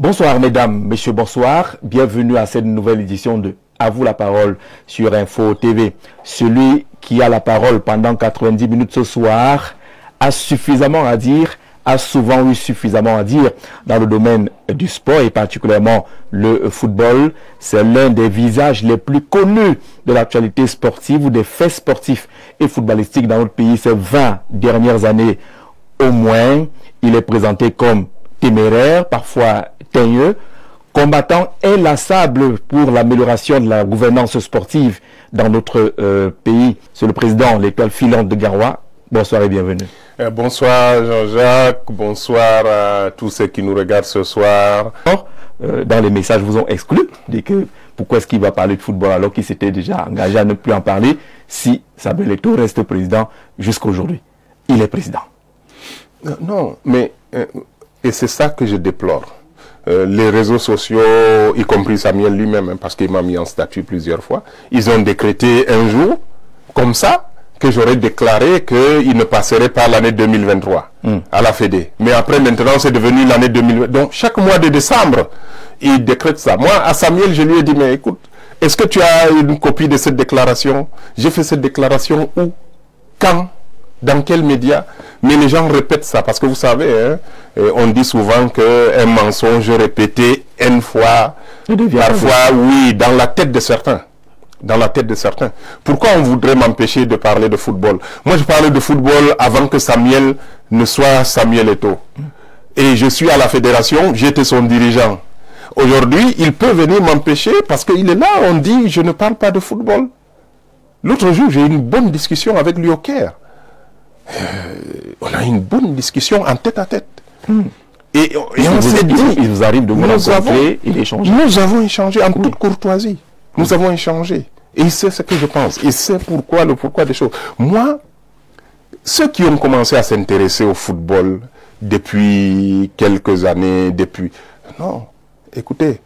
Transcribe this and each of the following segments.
Bonsoir mesdames, messieurs, bonsoir. Bienvenue à cette nouvelle édition de À vous la parole sur Info TV. Celui qui a la parole pendant 90 minutes ce soir a suffisamment à dire, a souvent eu suffisamment à dire dans le domaine du sport et particulièrement le football. C'est l'un des visages les plus connus de l'actualité sportive ou des faits sportifs et footballistiques dans notre pays ces 20 dernières années au moins. Il est présenté comme téméraire, parfois teigneux, combattant inlassable pour l'amélioration de la gouvernance sportive dans notre pays. C'est le président, l'école filante de Garoua. Bonsoir et bienvenue. Bonsoir Jean-Jacques, bonsoir à tous ceux qui nous regardent ce soir. Dans les messages, vous ont exclu. Pourquoi est-ce qu'il va parler de football alors qu'il s'était déjà engagé à ne plus en parler si Samuel Eto'o reste président jusqu'à aujourd'hui? Il est président. Non, mais et c'est ça que je déplore. Les réseaux sociaux, y compris Samuel lui-même, parce qu'il m'a mis en statut plusieurs fois, ils ont décrété un jour, comme ça, que j'aurais déclaré qu'il ne passerait pas l'année 2023 à la Fédé. Mais après, maintenant, c'est devenu l'année 2020. Donc, chaque mois de décembre, il décrète ça. Moi, à Samuel, je lui ai dit, mais écoute, est-ce que tu as une copie de cette déclaration? J'ai fait cette déclaration où? Quand? Dans quels médias? Mais les gens répètent ça, parce que vous savez, hein, on dit souvent qu'un mensonge répété une fois, parfois, oui, dans la tête de certains. Dans la tête de certains. Pourquoi on voudrait m'empêcher de parler de football? Moi, je parlais de football avant que Samuel ne soit Samuel Eto'o. Et je suis à la fédération, j'étais son dirigeant. Aujourd'hui, il peut venir m'empêcher parce qu'il est là, on dit, je ne parle pas de football. L'autre jour, j'ai eu une bonne discussion avec lui au Caire. On a eu une bonne discussion en tête à tête. Et on s'est dit, il vous arrive de vous rencontrer et d'échanger. Nous avons échangé en toute courtoisie. Nous avons échangé. Et il sait ce que je pense. Il sait pourquoi, le pourquoi des choses. Moi, ceux qui ont commencé à s'intéresser au football depuis quelques années, Non, écoutez,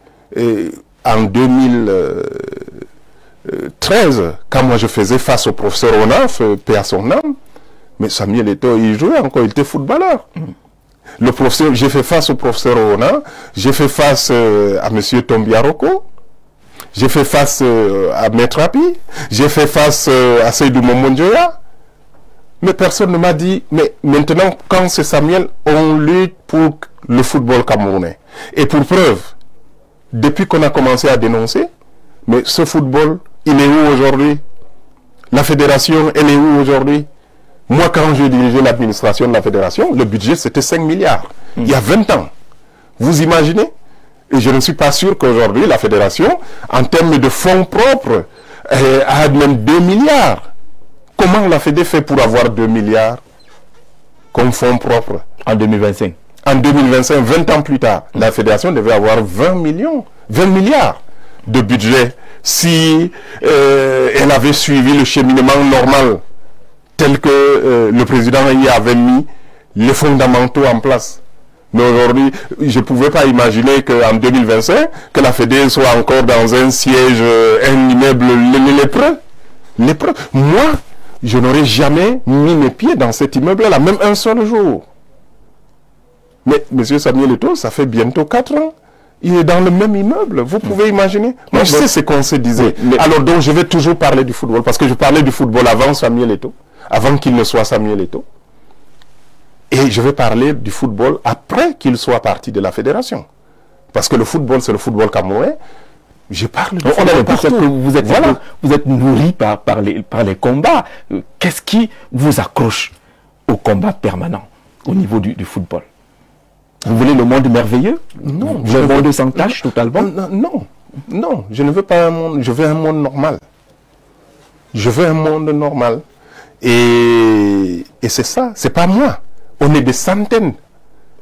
en 2013, quand moi je faisais face au professeur Onaf, paix à son âme, mais Samuel Eto'o, il jouait encore, il était footballeur. Le professeur, j'ai fait face au professeur Onaf, j'ai fait face à M. Tombiaroko, j'ai fait face à Metrapi, j'ai fait face à Seydou Momondjoya. Mais personne ne m'a dit, mais maintenant, quand c'est Samuel, on lutte pour le football camerounais. Et pour preuve, depuis qu'on a commencé à dénoncer, mais ce football, il est où aujourd'hui? La fédération, elle est où aujourd'hui? Moi, quand j'ai dirigé l'administration de la fédération, le budget, c'était 5 milliards. Il y a 20 ans. Vous imaginez? Et je ne suis pas sûr qu'aujourd'hui, la fédération, en termes de fonds propres, a même 2 milliards. Comment la Fédé fait pour avoir 2 milliards comme fonds propres? En 2025. En 2025, 20 ans plus tard, la fédération devait avoir 20 milliards de budget si elle avait suivi le cheminement normal tel que le président y avait mis les fondamentaux en place. Mais aujourd'hui, je ne pouvais pas imaginer qu'en 2025, que la Fédé soit encore dans un siège, un immeuble lépreux. Moi, je n'aurais jamais mis mes pieds dans cet immeuble-là, même un seul jour. Mais M. Samuel Eto'o, ça fait bientôt 4 ans. Il est dans le même immeuble. Vous pouvez imaginer? Moi, je sais ce qu'on se disait. Oui, alors donc, je vais toujours parler du football, parce que je parlais du football avant Samuel Eto'o, avant qu'il ne soit Samuel Eto'o. Et je vais parler du football après qu'il soit parti de la fédération. Parce que le football, c'est le football camerounais. Je parle de football. On a l'impression que vous êtes nourri par les combats. Qu'est-ce qui vous accroche au combat permanent au niveau du football? Vous voulez le monde merveilleux? Non. Le monde sans tâche totalement? Non, je ne veux pas un monde. Je veux un monde normal. Je veux un monde normal. Et c'est ça. C'est pas moi. On est des centaines.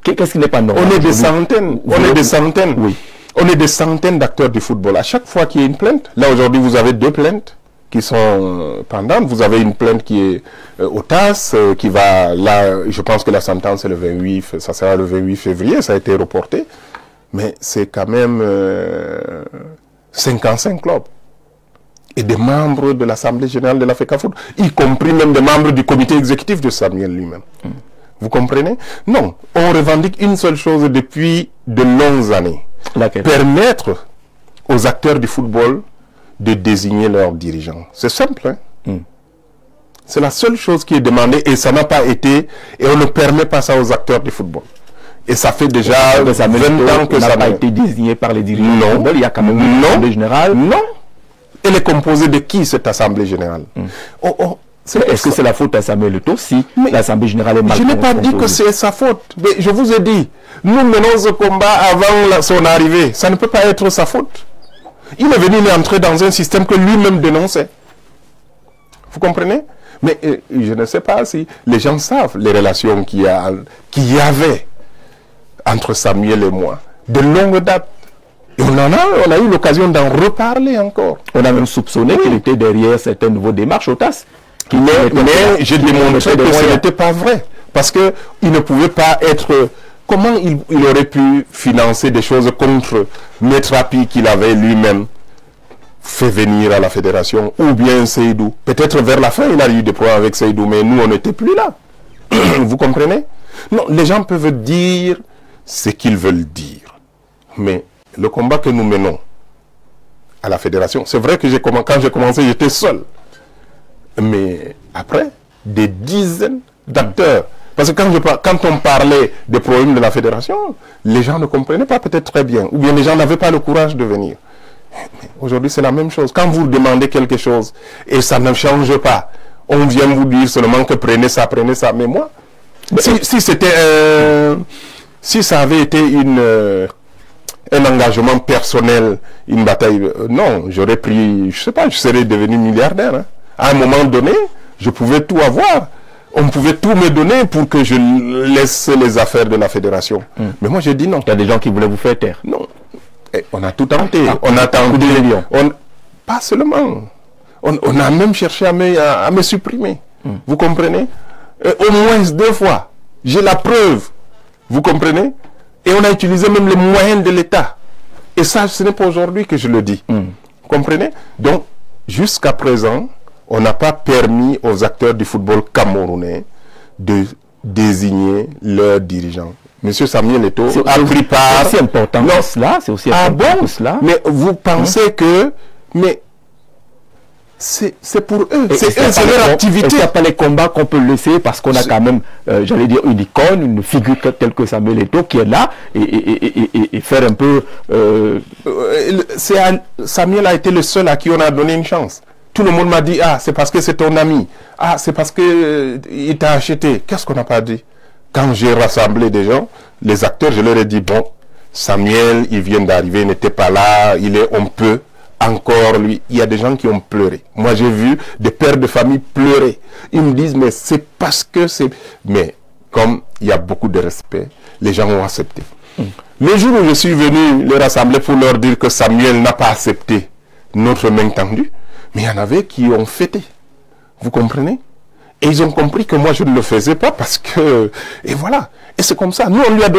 Qu'est-ce qui n'est pas normal? On est des centaines. On est des centaines. Oui. On est des centaines d'acteurs du football. À chaque fois qu'il y a une plainte, là aujourd'hui vous avez 2 plaintes qui sont pendantes. Vous avez une plainte qui est au TAS, qui va là, je pense que la sentence est le 28, ça sera le 28 février, ça a été reporté. Mais c'est quand même 55 clubs. Et des membres de l'Assemblée Générale de la FECAFOOT, y compris même des membres du comité exécutif de Samuel lui-même. Vous comprenez? Non, on revendique une seule chose depuis de longues années. Laquelle? Permettre aux acteurs du football de désigner leurs dirigeants. C'est simple, hein? C'est la seule chose qui est demandée et ça n'a pas été, et on ne permet pas ça aux acteurs du football. Et ça fait déjà 20 ans que ça n'a pas été désigné par les dirigeants. Non. Il y a quand même une assemblée générale. Non. Elle est composée de qui, cette assemblée générale? Est-ce que c'est la faute à Samuel Eto'o si l'assemblée générale est mal composée? Je n'ai pas dit que c'est sa faute. Mais je vous ai dit, nous menons ce combat avant son arrivée. Ça ne peut pas être sa faute. Il est venu, il est entré dans un système que lui-même dénonçait. Vous comprenez? Mais je ne sais pas si les gens savent les relations qu'il y avait entre Samuel et moi, de longue date. Et on a eu l'occasion d'en reparler encore. On a même soupçonné qu'il était derrière certaines nouveaux démarches au TAS. Mais j'ai démontré que ce n'était pas vrai. Parce qu'il ne pouvait pas être... Comment il aurait pu financer des choses contre Maître Api qu'il avait lui-même fait venir à la fédération, ou bien Seydou? Peut-être vers la fin, il a eu des problèmes avec Seydou, mais nous, on n'était plus là. Vous comprenez? Non, les gens peuvent dire ce qu'ils veulent dire. Mais le combat que nous menons à la fédération, c'est vrai que quand j'ai commencé, j'étais seul. Mais après, des dizaines d'acteurs. Parce que quand on parlait des problèmes de la fédération, les gens ne comprenaient pas peut-être très bien. Ou bien les gens n'avaient pas le courage de venir. Aujourd'hui, c'est la même chose. Quand vous demandez quelque chose et ça ne change pas, on vient vous dire seulement que prenez ça. Mais moi, si ça avait été un engagement personnel, une bataille, non, j'aurais pris, je sais pas, je serais devenu milliardaire. Hein. À un moment donné, je pouvais tout avoir. On pouvait tout me donner pour que je laisse les affaires de la fédération. Mais moi, j'ai dit non. Il y a des gens qui voulaient vous faire taire. Non. Et on a tout tenté. On a tenté. Pas seulement. On a même cherché à me supprimer. Vous comprenez? Au moins 2 fois. J'ai la preuve. Vous comprenez? Et on a utilisé même les moyens de l'État. Et ça, ce n'est pas aujourd'hui que je le dis. Vous comprenez? Donc, jusqu'à présent, on n'a pas permis aux acteurs du football camerounais de désigner leurs dirigeants. Monsieur Samuel Eto'o a pris part... C'est aussi important que cela. C'est aussi important que cela. Mais vous pensez que... Mais c'est pour eux. C'est leur activité. Il n'y a pas les combats qu'on peut laisser parce qu'on a quand même, j'allais dire, une icône, une figure telle que Samuel Eto'o qui est là et faire un peu... Samuel a été le seul à qui on a donné une chance. Tout le monde m'a dit, ah, c'est parce que c'est ton ami. Ah, c'est parce que il t'a acheté. Qu'est-ce qu'on n'a pas dit? Quand j'ai rassemblé des gens, les acteurs, je leur ai dit, bon, Samuel, il vient d'arriver, il n'était pas là, on peut encore lui. Il y a des gens qui ont pleuré. Moi, j'ai vu des pères de famille pleurer. Ils me disent, mais c'est parce que c'est... Mais comme il y a beaucoup de respect, les gens ont accepté. Le jour où je suis venu les rassembler pour leur dire que Samuel n'a pas accepté notre main tendue, mais il y en avait qui ont fêté. Vous comprenez? Et ils ont compris que moi, je ne le faisais pas parce que... Et voilà. Et c'est comme ça. Nous, on lui a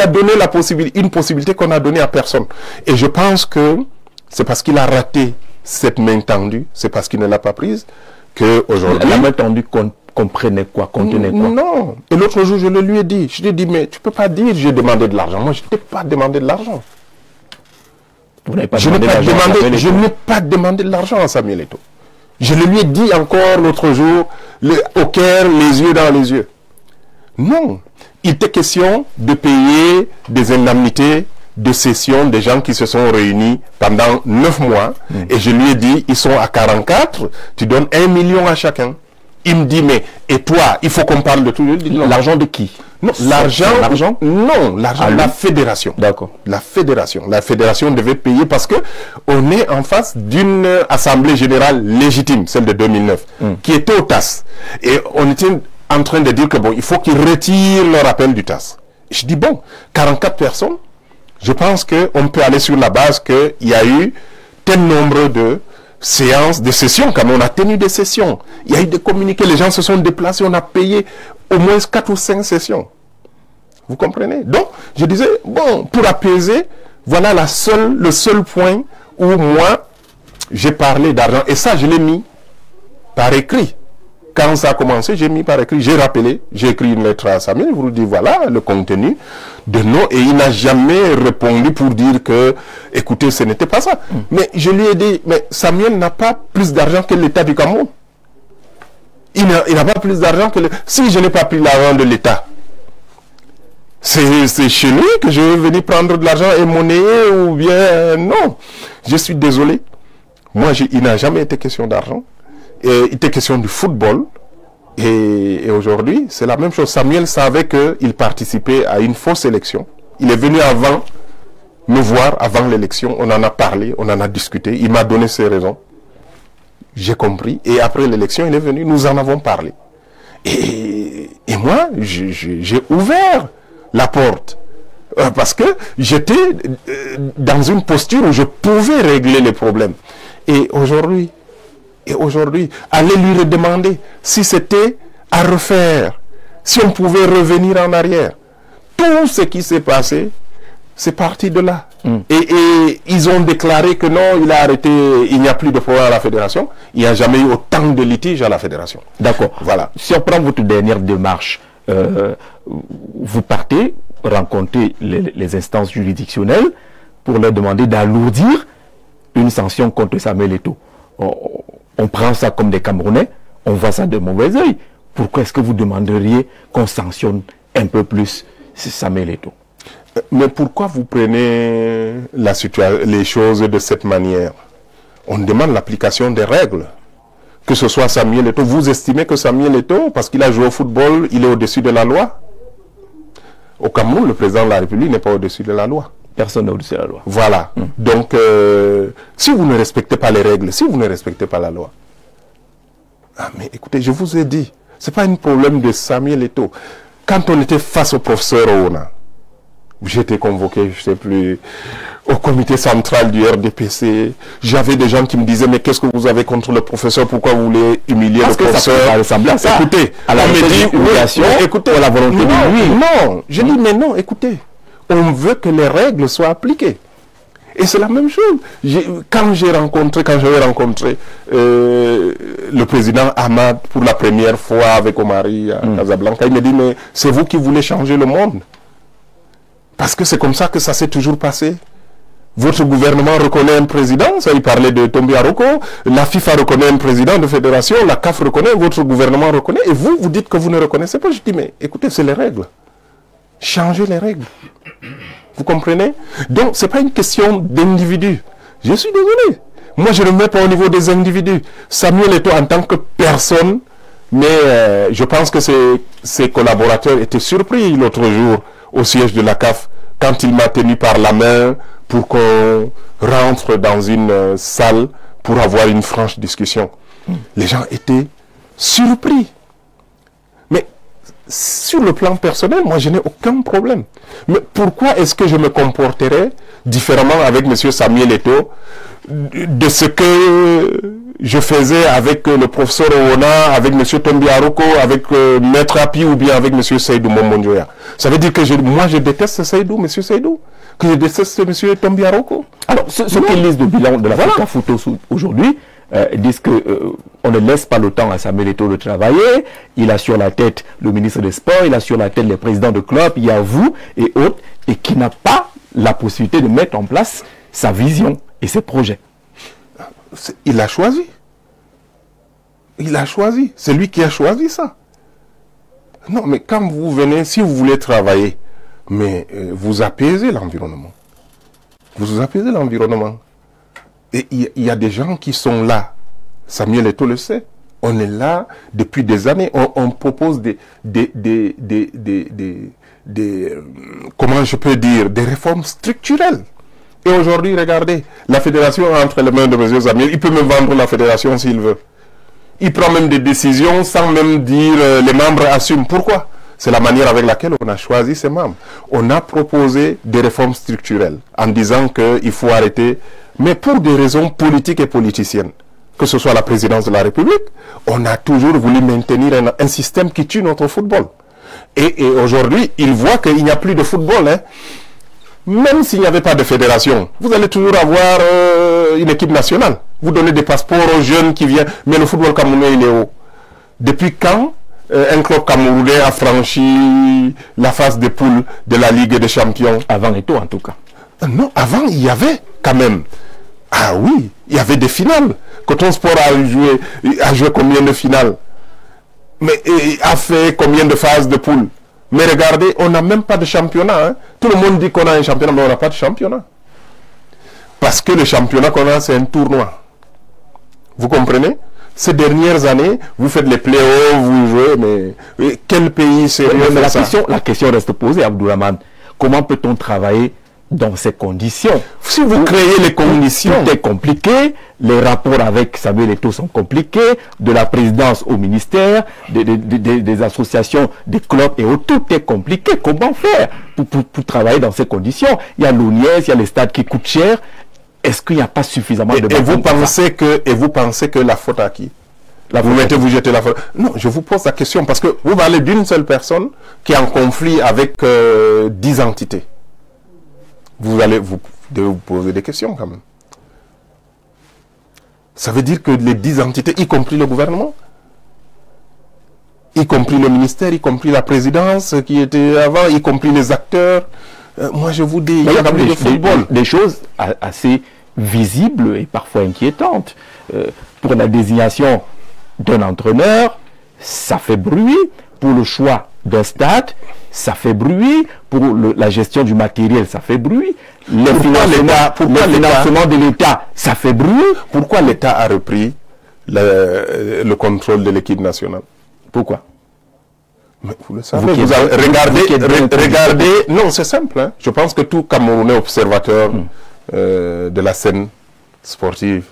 donné la possibilité, une possibilité qu'on n'a donnée à personne. Et je pense que c'est parce qu'il a raté cette main tendue, c'est parce qu'il ne l'a pas prise, qu'aujourd'hui... La main tendue comprenait quoi, contenait quoi? Non. Et l'autre jour, je le lui ai dit. Je lui ai dit, mais tu ne peux pas dire j'ai demandé de l'argent. Moi, je n'ai pas demandé de l'argent. Vous n'avez pas demandé d'argent? Je n'ai pas demandé de l'argent à Samuel Eto'o. Je le lui ai dit encore l'autre jour, au cœur, les yeux dans les yeux. Non. Il était question de payer des indemnités de cession des gens qui se sont réunis pendant 9 mois. Et je lui ai dit, ils sont à 44, tu donnes 1 million à chacun. Il me dit, mais, et toi, il faut qu'on parle de tout. L'argent de qui? Non, l'argent. Non, l'argent de la fédération. D'accord. La fédération. La fédération devait payer parce que on est en face d'une assemblée générale légitime, celle de 2009, qui était au TAS. Et on était en train de dire que bon, il faut qu'ils retirent leur appel du TAS. Je dis bon, 44 personnes, je pense qu'on peut aller sur la base qu'il y a eu tel nombre de séances, de sessions, quand on a tenu des sessions. Il y a eu des communiqués, les gens se sont déplacés, on a payé au moins 4 ou 5 sessions. Vous comprenez? Donc, je disais, bon, pour apaiser, voilà le seul point où moi, j'ai parlé d'argent. Et ça, je l'ai mis par écrit. quand ça a commencé, j'ai mis par écrit, j'ai rappelé, j'ai écrit une lettre à Samuel, je vous dis voilà le contenu de non, et il n'a jamais répondu pour dire que, écoutez, ce n'était pas ça. Mais je lui ai dit, mais Samuel n'a pas plus d'argent que l'État du Cameroun. Il n'a pas plus d'argent que si je n'ai pas pris l'argent de l'État, c'est chez lui que je vais venir prendre de l'argent et monnayer ou bien non. Je suis désolé. Moi, il n'a jamais été question d'argent. Il était question du football. Et aujourd'hui, c'est la même chose. Samuel savait qu'il participait à une fausse élection. Il est venu avant me voir, avant l'élection. On en a parlé, on en a discuté. Il m'a donné ses raisons. J'ai compris. Et après l'élection, il est venu. Nous en avons parlé. Et moi, j'ai ouvert la porte. Parce que j'étais dans une posture où je pouvais régler les problèmes. Et aujourd'hui, allez lui redemander si c'était à refaire, si on pouvait revenir en arrière. Tout ce qui s'est passé, c'est parti de là. Et ils ont déclaré que non, il a arrêté, il n'y a plus de pouvoir à la fédération. Il n'y a jamais eu autant de litiges à la fédération. D'accord. Voilà. Si on prend votre dernière démarche, vous partez rencontrer les instances juridictionnelles pour leur demander d'alourdir une sanction contre Samuel Eto'o. On prend ça comme des Camerounais, on voit ça de mauvais oeil. Pourquoi est-ce que vous demanderiez qu'on sanctionne un peu plus Samuel Eto'o? Mais pourquoi vous prenez les choses de cette manière? On demande l'application des règles. Que ce soit Samuel Eto'o, vous estimez que Samuel Eto'o, parce qu'il a joué au football, il est au-dessus de la loi? Au Cameroun, le président de la République n'est pas au-dessus de la loi. Personne n'est au-dessus de la loi. Voilà. Donc, si vous ne respectez pas les règles, si vous ne respectez pas la loi, mais écoutez, je vous ai dit, ce n'est pas un problème de Samuel Eto'o. Quand on était face au professeur Oona, j'étais convoqué, je ne sais plus, au comité central du RDPC. J'avais des gens qui me disaient, mais qu'est-ce que vous avez contre le professeur? Pourquoi vous voulez humilier le professeur? Ça ressemble à ça. Écoutez, à la humiliation, écoutez, la volonté de lui. Non, je dis, mais non, écoutez, on veut que les règles soient appliquées. Et c'est la même chose. Quand j'avais rencontré le président Ahmad pour la première fois avec Omari à Casablanca, il me dit, mais c'est vous qui voulez changer le monde. Parce que c'est comme ça que ça s'est toujours passé. Votre gouvernement reconnaît un président, ça il parlait de Tombi Aroko, la FIFA reconnaît un président de fédération, la CAF reconnaît, votre gouvernement reconnaît, et vous, vous dites que vous ne reconnaissez pas. Je dis, mais écoutez, c'est les règles. Changez les règles. Vous comprenez? Donc, ce n'est pas une question d'individu. Je suis désolé. Moi, je ne me mets pas au niveau des individus. Samuel Eto'o en tant que personne, mais je pense que ses collaborateurs étaient surpris l'autre jour au siège de la CAF quand il m'a tenu par la main pour qu'on rentre dans une salle pour avoir une franche discussion. Les gens étaient surpris. Mais sur le plan personnel, moi, je n'ai aucun problème. Mais pourquoi est-ce que je me comporterais différemment avec M. Samuel Eto'o de ce que je faisais avec le professeur Oona, avec M. Tombi Aroko, avec Maître Api ou bien avec M. Seydou Momonjoya? Ça veut dire que moi, je déteste Seydou, M. Seydou, que je déteste M. Tombi Aroko? Alors, ceux qui lisent le bilan de la photo aujourd'hui, disent qu'on ne laisse pas le temps à Samuel Eto'o de travailler. Il a sur la tête le ministre des Sports, il a sur la tête les présidents de clubs, il y a vous et autres, et qui n'a pas la possibilité de mettre en place sa vision et ses projets. Il a choisi. Il a choisi. C'est lui qui a choisi ça. Non, mais quand vous venez, si vous voulez travailler, mais vous apaisez l'environnement. Vous apaisez l'environnement. Et il y a des gens qui sont là. Samuel Eto'o le sait. On est là depuis des années. On propose comment je peux dire, des réformes structurelles. Et aujourd'hui, regardez, la fédération entre les mains de M. Samuel. Il peut me vendre la fédération s'il veut. Il prend même des décisions sans même dire les membres assument. Pourquoi? C'est la manière avec laquelle on a choisi ces membres. On a proposé des réformes structurelles en disant qu'il faut arrêter, mais pour des raisons politiques et politiciennes, que ce soit la présidence de la République, on a toujours voulu maintenir un système qui tue notre football. Et aujourd'hui, il voit qu'il n'y a plus de football. Hein. Même s'il n'y avait pas de fédération, vous allez toujours avoir une équipe nationale. Vous donnez des passeports aux jeunes qui viennent, mais le football camerounais, il est haut. Depuis quand un club camerounais a franchi la phase de poule de la Ligue des Champions? Avant Eto'o, en tout cas. Non, avant, il y avait quand même. Ah oui, il y avait des finales. Coton Sport a joué combien de finales? Mais a fait combien de phases de poule? Mais regardez, on n'a même pas de championnat. Hein. Tout le monde dit qu'on a un championnat, mais on n'a pas de championnat. Parce que le championnat qu'on a, c'est un tournoi. Vous comprenez? Ces dernières années, vous faites les playoffs, vous jouez, mais quel pays sérieux fait ça? La question reste posée, Abdourahmane. Comment peut-on travailler dans ces conditions? Si vous créez les conditions... Tout est compliqué, les rapports avec Samuel Eto'o sont compliqués, de la présidence au ministère, des associations, des clubs et autres, tout est compliqué. Comment faire pour travailler dans ces conditions? Il y a l'ONIES, il y a les stades qui coûtent cher. Est-ce qu'il n'y a pas suffisamment de... Et vous pensez que la faute à qui? Vous jetez la faute. Non, je vous pose la question parce que vous parlez d'une seule personne qui est en conflit avec 10 entités. Vous devez vous poser des questions quand même. Ça veut dire que les 10 entités, y compris le gouvernement, y compris le ministère, y compris la présidence qui était avant, y compris les acteurs, moi je vous dis, il y a de football. Des choses assez visibles et parfois inquiétantes. Pour la désignation d'un entraîneur, ça fait bruit. Pour le choix d'un stade, ça fait bruit. Pour la gestion du matériel, ça fait bruit. Le financement de l'État, ça fait bruit. Pourquoi l'État a repris le contrôle de l'équipe nationale? Pourquoi? Mais vous le savez, regardez, non, c'est simple. Hein. Je pense que tout Camerounais observateur de la scène sportive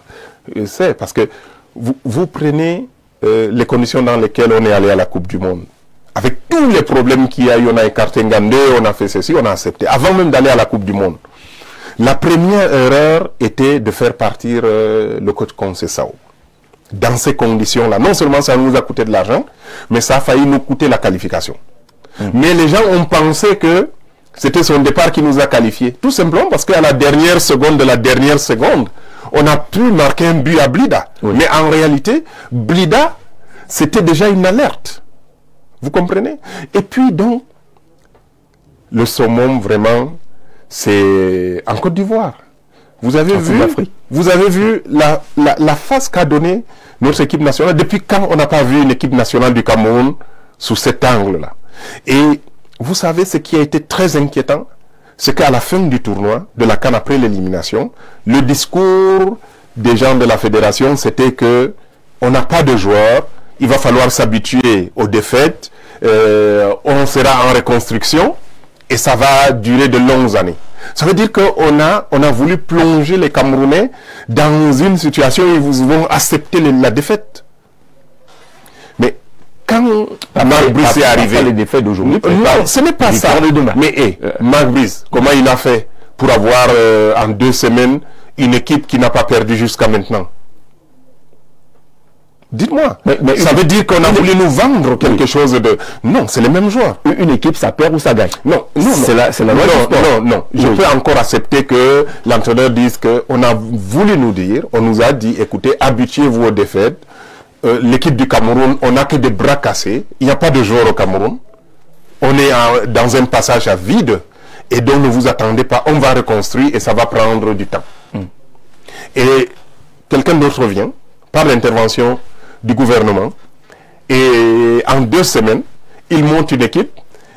sait, parce que vous prenez les conditions dans lesquelles on est allé à la Coupe du Monde. Avec tous les problèmes qu'il y a eu, on a écarté Ngandé, on a fait ceci, on a accepté. Avant même d'aller à la Coupe du Monde. La première erreur était de faire partir le coach Conceição. Dans ces conditions-là, non seulement ça nous a coûté de l'argent, mais ça a failli nous coûter la qualification. Mais les gens ont pensé que c'était son départ qui nous a qualifiés. Tout simplement parce qu'à la dernière seconde de la dernière seconde, on a pu marquer un but à Blida. Oui. Mais en réalité, Blida, c'était déjà une alerte. Vous comprenez? Et puis donc, le summum vraiment, c'est en Côte d'Ivoire. Vous avez vu la face qu'a donnée notre équipe nationale. Depuis quand on n'a pas vu une équipe nationale du Cameroun sous cet angle-là? Et vous savez ce qui a été très inquiétant, c'est qu'à la fin du tournoi, de la CAN après l'élimination, le discours des gens de la fédération, c'était que on n'a pas de joueurs, il va falloir s'habituer aux défaites, on sera en reconstruction et ça va durer de longues années. Ça veut dire qu'on a voulu plonger les Camerounais dans une situation où ils vont accepter la défaite. Mais quand Marc Brice est arrivé... les défaites d'aujourd'hui. Non, ce n'est pas ça. Mais Marc Brice, comment il a fait pour avoir en 2 semaines une équipe qui n'a pas perdu jusqu'à maintenant? Dites-moi. Mais ça veut dire qu'on a voulu nous vendre quelque chose de... Non, c'est les mêmes joueurs. Une équipe, ça perd ou ça gagne? Non, c'est la loi du sport. Non. Je peux encore accepter que l'entraîneur dise qu'on a voulu nous dire, on nous a dit, écoutez, habituez-vous aux défaites. L'équipe du Cameroun, on n'a que des bras cassés. Il n'y a pas de joueurs au Cameroun. On est dans un passage à vide. Et donc, ne vous attendez pas. On va reconstruire et ça va prendre du temps. Et quelqu'un d'autre vient, par l'intervention du gouvernement, et en 2 semaines, il monte une équipe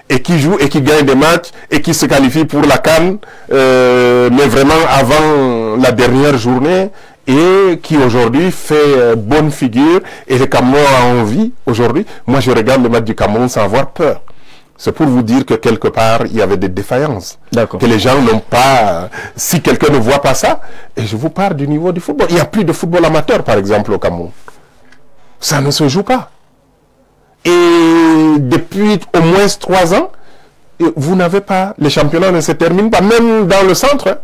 et qui joue et qui gagne des matchs et qui se qualifie pour la CAN, mais vraiment avant la dernière journée, et qui aujourd'hui fait bonne figure, et le Cameroun a envie aujourd'hui. Moi je regarde le match du Cameroun sans avoir peur. C'est pour vous dire que quelque part il y avait des défaillances, que les gens n'ont pas... Si quelqu'un ne voit pas ça, et je vous parle du niveau du football, il n'y a plus de football amateur par exemple au Cameroun. Ça ne se joue pas. Et depuis au moins 3 ans, vous n'avez pas, les championnats ne se terminent pas, même dans le centre. Hein.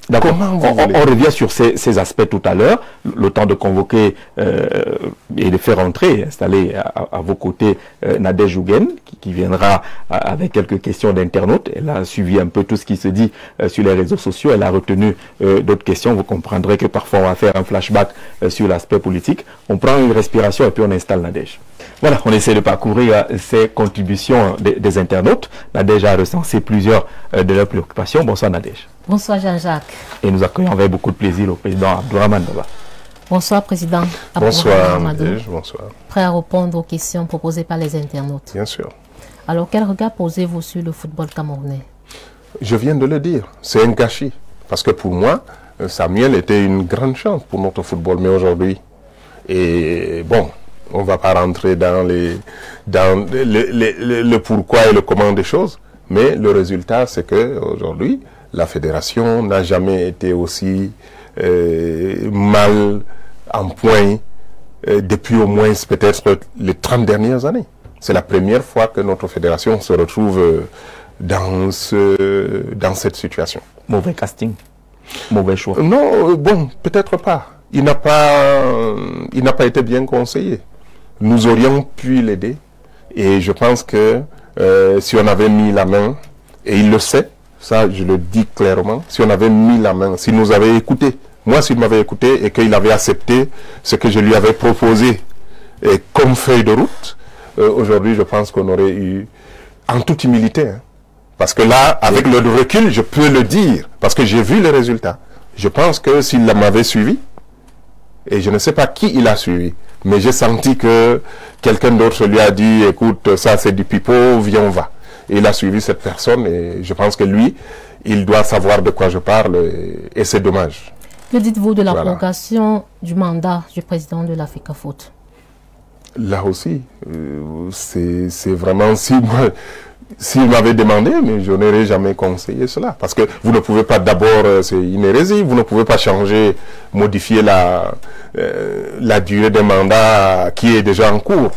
D'accord. On revient sur ces aspects tout à l'heure. Le temps de convoquer et de faire entrer, installer à vos côtés Nadège Jougen, qui viendra avec quelques questions d'internautes. Elle a suivi un peu tout ce qui se dit sur les réseaux sociaux. Elle a retenu d'autres questions. Vous comprendrez que parfois on va faire un flashback sur l'aspect politique. On prend une respiration et puis on installe Nadège. Voilà, on essaie de parcourir ces contributions des internautes. Nadège a recensé plusieurs de leurs préoccupations. Bonsoir Nadège. Bonsoir Jean-Jacques. Et nous accueillons avec beaucoup de plaisir le président Abdourahmane Daba. Bonsoir président. Bonsoir Nadège, bonsoir. Prêt à répondre aux questions proposées par les internautes. Bien sûr. Alors quel regard posez-vous sur le football camerounais? Je viens de le dire, c'est un gâchis. Parce que pour moi, Samuel était une grande chance pour notre football, mais aujourd'hui, et bon, on ne va pas rentrer dans le pourquoi et le comment des choses, mais le résultat, c'est qu'aujourd'hui, la fédération n'a jamais été aussi mal en point depuis au moins peut-être les 30 dernières années. C'est la première fois que notre fédération se retrouve dans cette situation. Mauvais casting, mauvais choix. Non, bon, peut-être pas. Il n'a pas été bien conseillé. Nous aurions pu l'aider et je pense que si on avait mis la main, et il le sait, ça je le dis clairement, si on avait mis la main, s'il nous avait écouté, moi s'il m'avait écouté et qu'il avait accepté ce que je lui avais proposé et comme feuille de route, aujourd'hui je pense qu'on aurait eu, en toute humilité, hein, parce que là, avec le recul, je peux le dire, parce que j'ai vu les résultats. Je pense que s'il m'avait suivi, et je ne sais pas qui il a suivi, mais j'ai senti que quelqu'un d'autre lui a dit, écoute, ça c'est du pipeau, viens on va. Et il a suivi cette personne et je pense que lui, il doit savoir de quoi je parle et c'est dommage. Que dites-vous de la prolongation du mandat du président de l'Africa Foot? Là aussi, c'est vraiment s'il m'avait demandé, mais je n'aurais jamais conseillé cela. Parce que vous ne pouvez pas d'abord, c'est une hérésie, vous ne pouvez pas changer, modifier la durée d'un mandat qui est déjà en cours.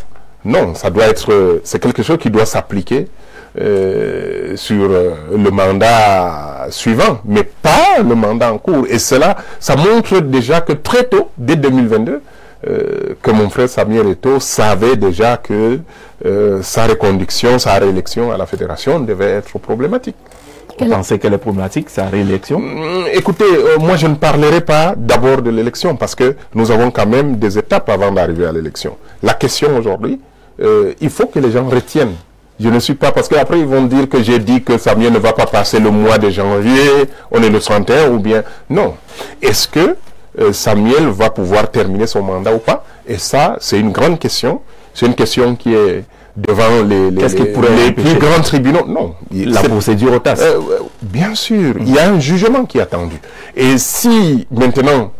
Non, ça doit être, c'est quelque chose qui doit s'appliquer sur le mandat suivant, mais pas le mandat en cours. Et cela, ça montre déjà que très tôt, dès 2022, que mon frère Samuel Eto'o savait déjà que sa reconduction, sa réélection à la fédération devait être problématique. Vous pensez qu'elle est problématique, sa réélection? Écoutez, moi je ne parlerai pas d'abord de l'élection parce que nous avons quand même des étapes avant d'arriver à l'élection. La question aujourd'hui, il faut que les gens retiennent. Je ne suis pas, parce qu'après ils vont dire que j'ai dit que Samuel ne va pas passer le mois de janvier, on est le 31 ou bien... Non. Est-ce que Samuel va pouvoir terminer son mandat ou pas? Et ça, c'est une grande question. C'est une question qui est devant les plus grands tribunaux. Non. La procédure au TAS. Bien sûr. Il y a un jugement qui est attendu. Et si maintenant,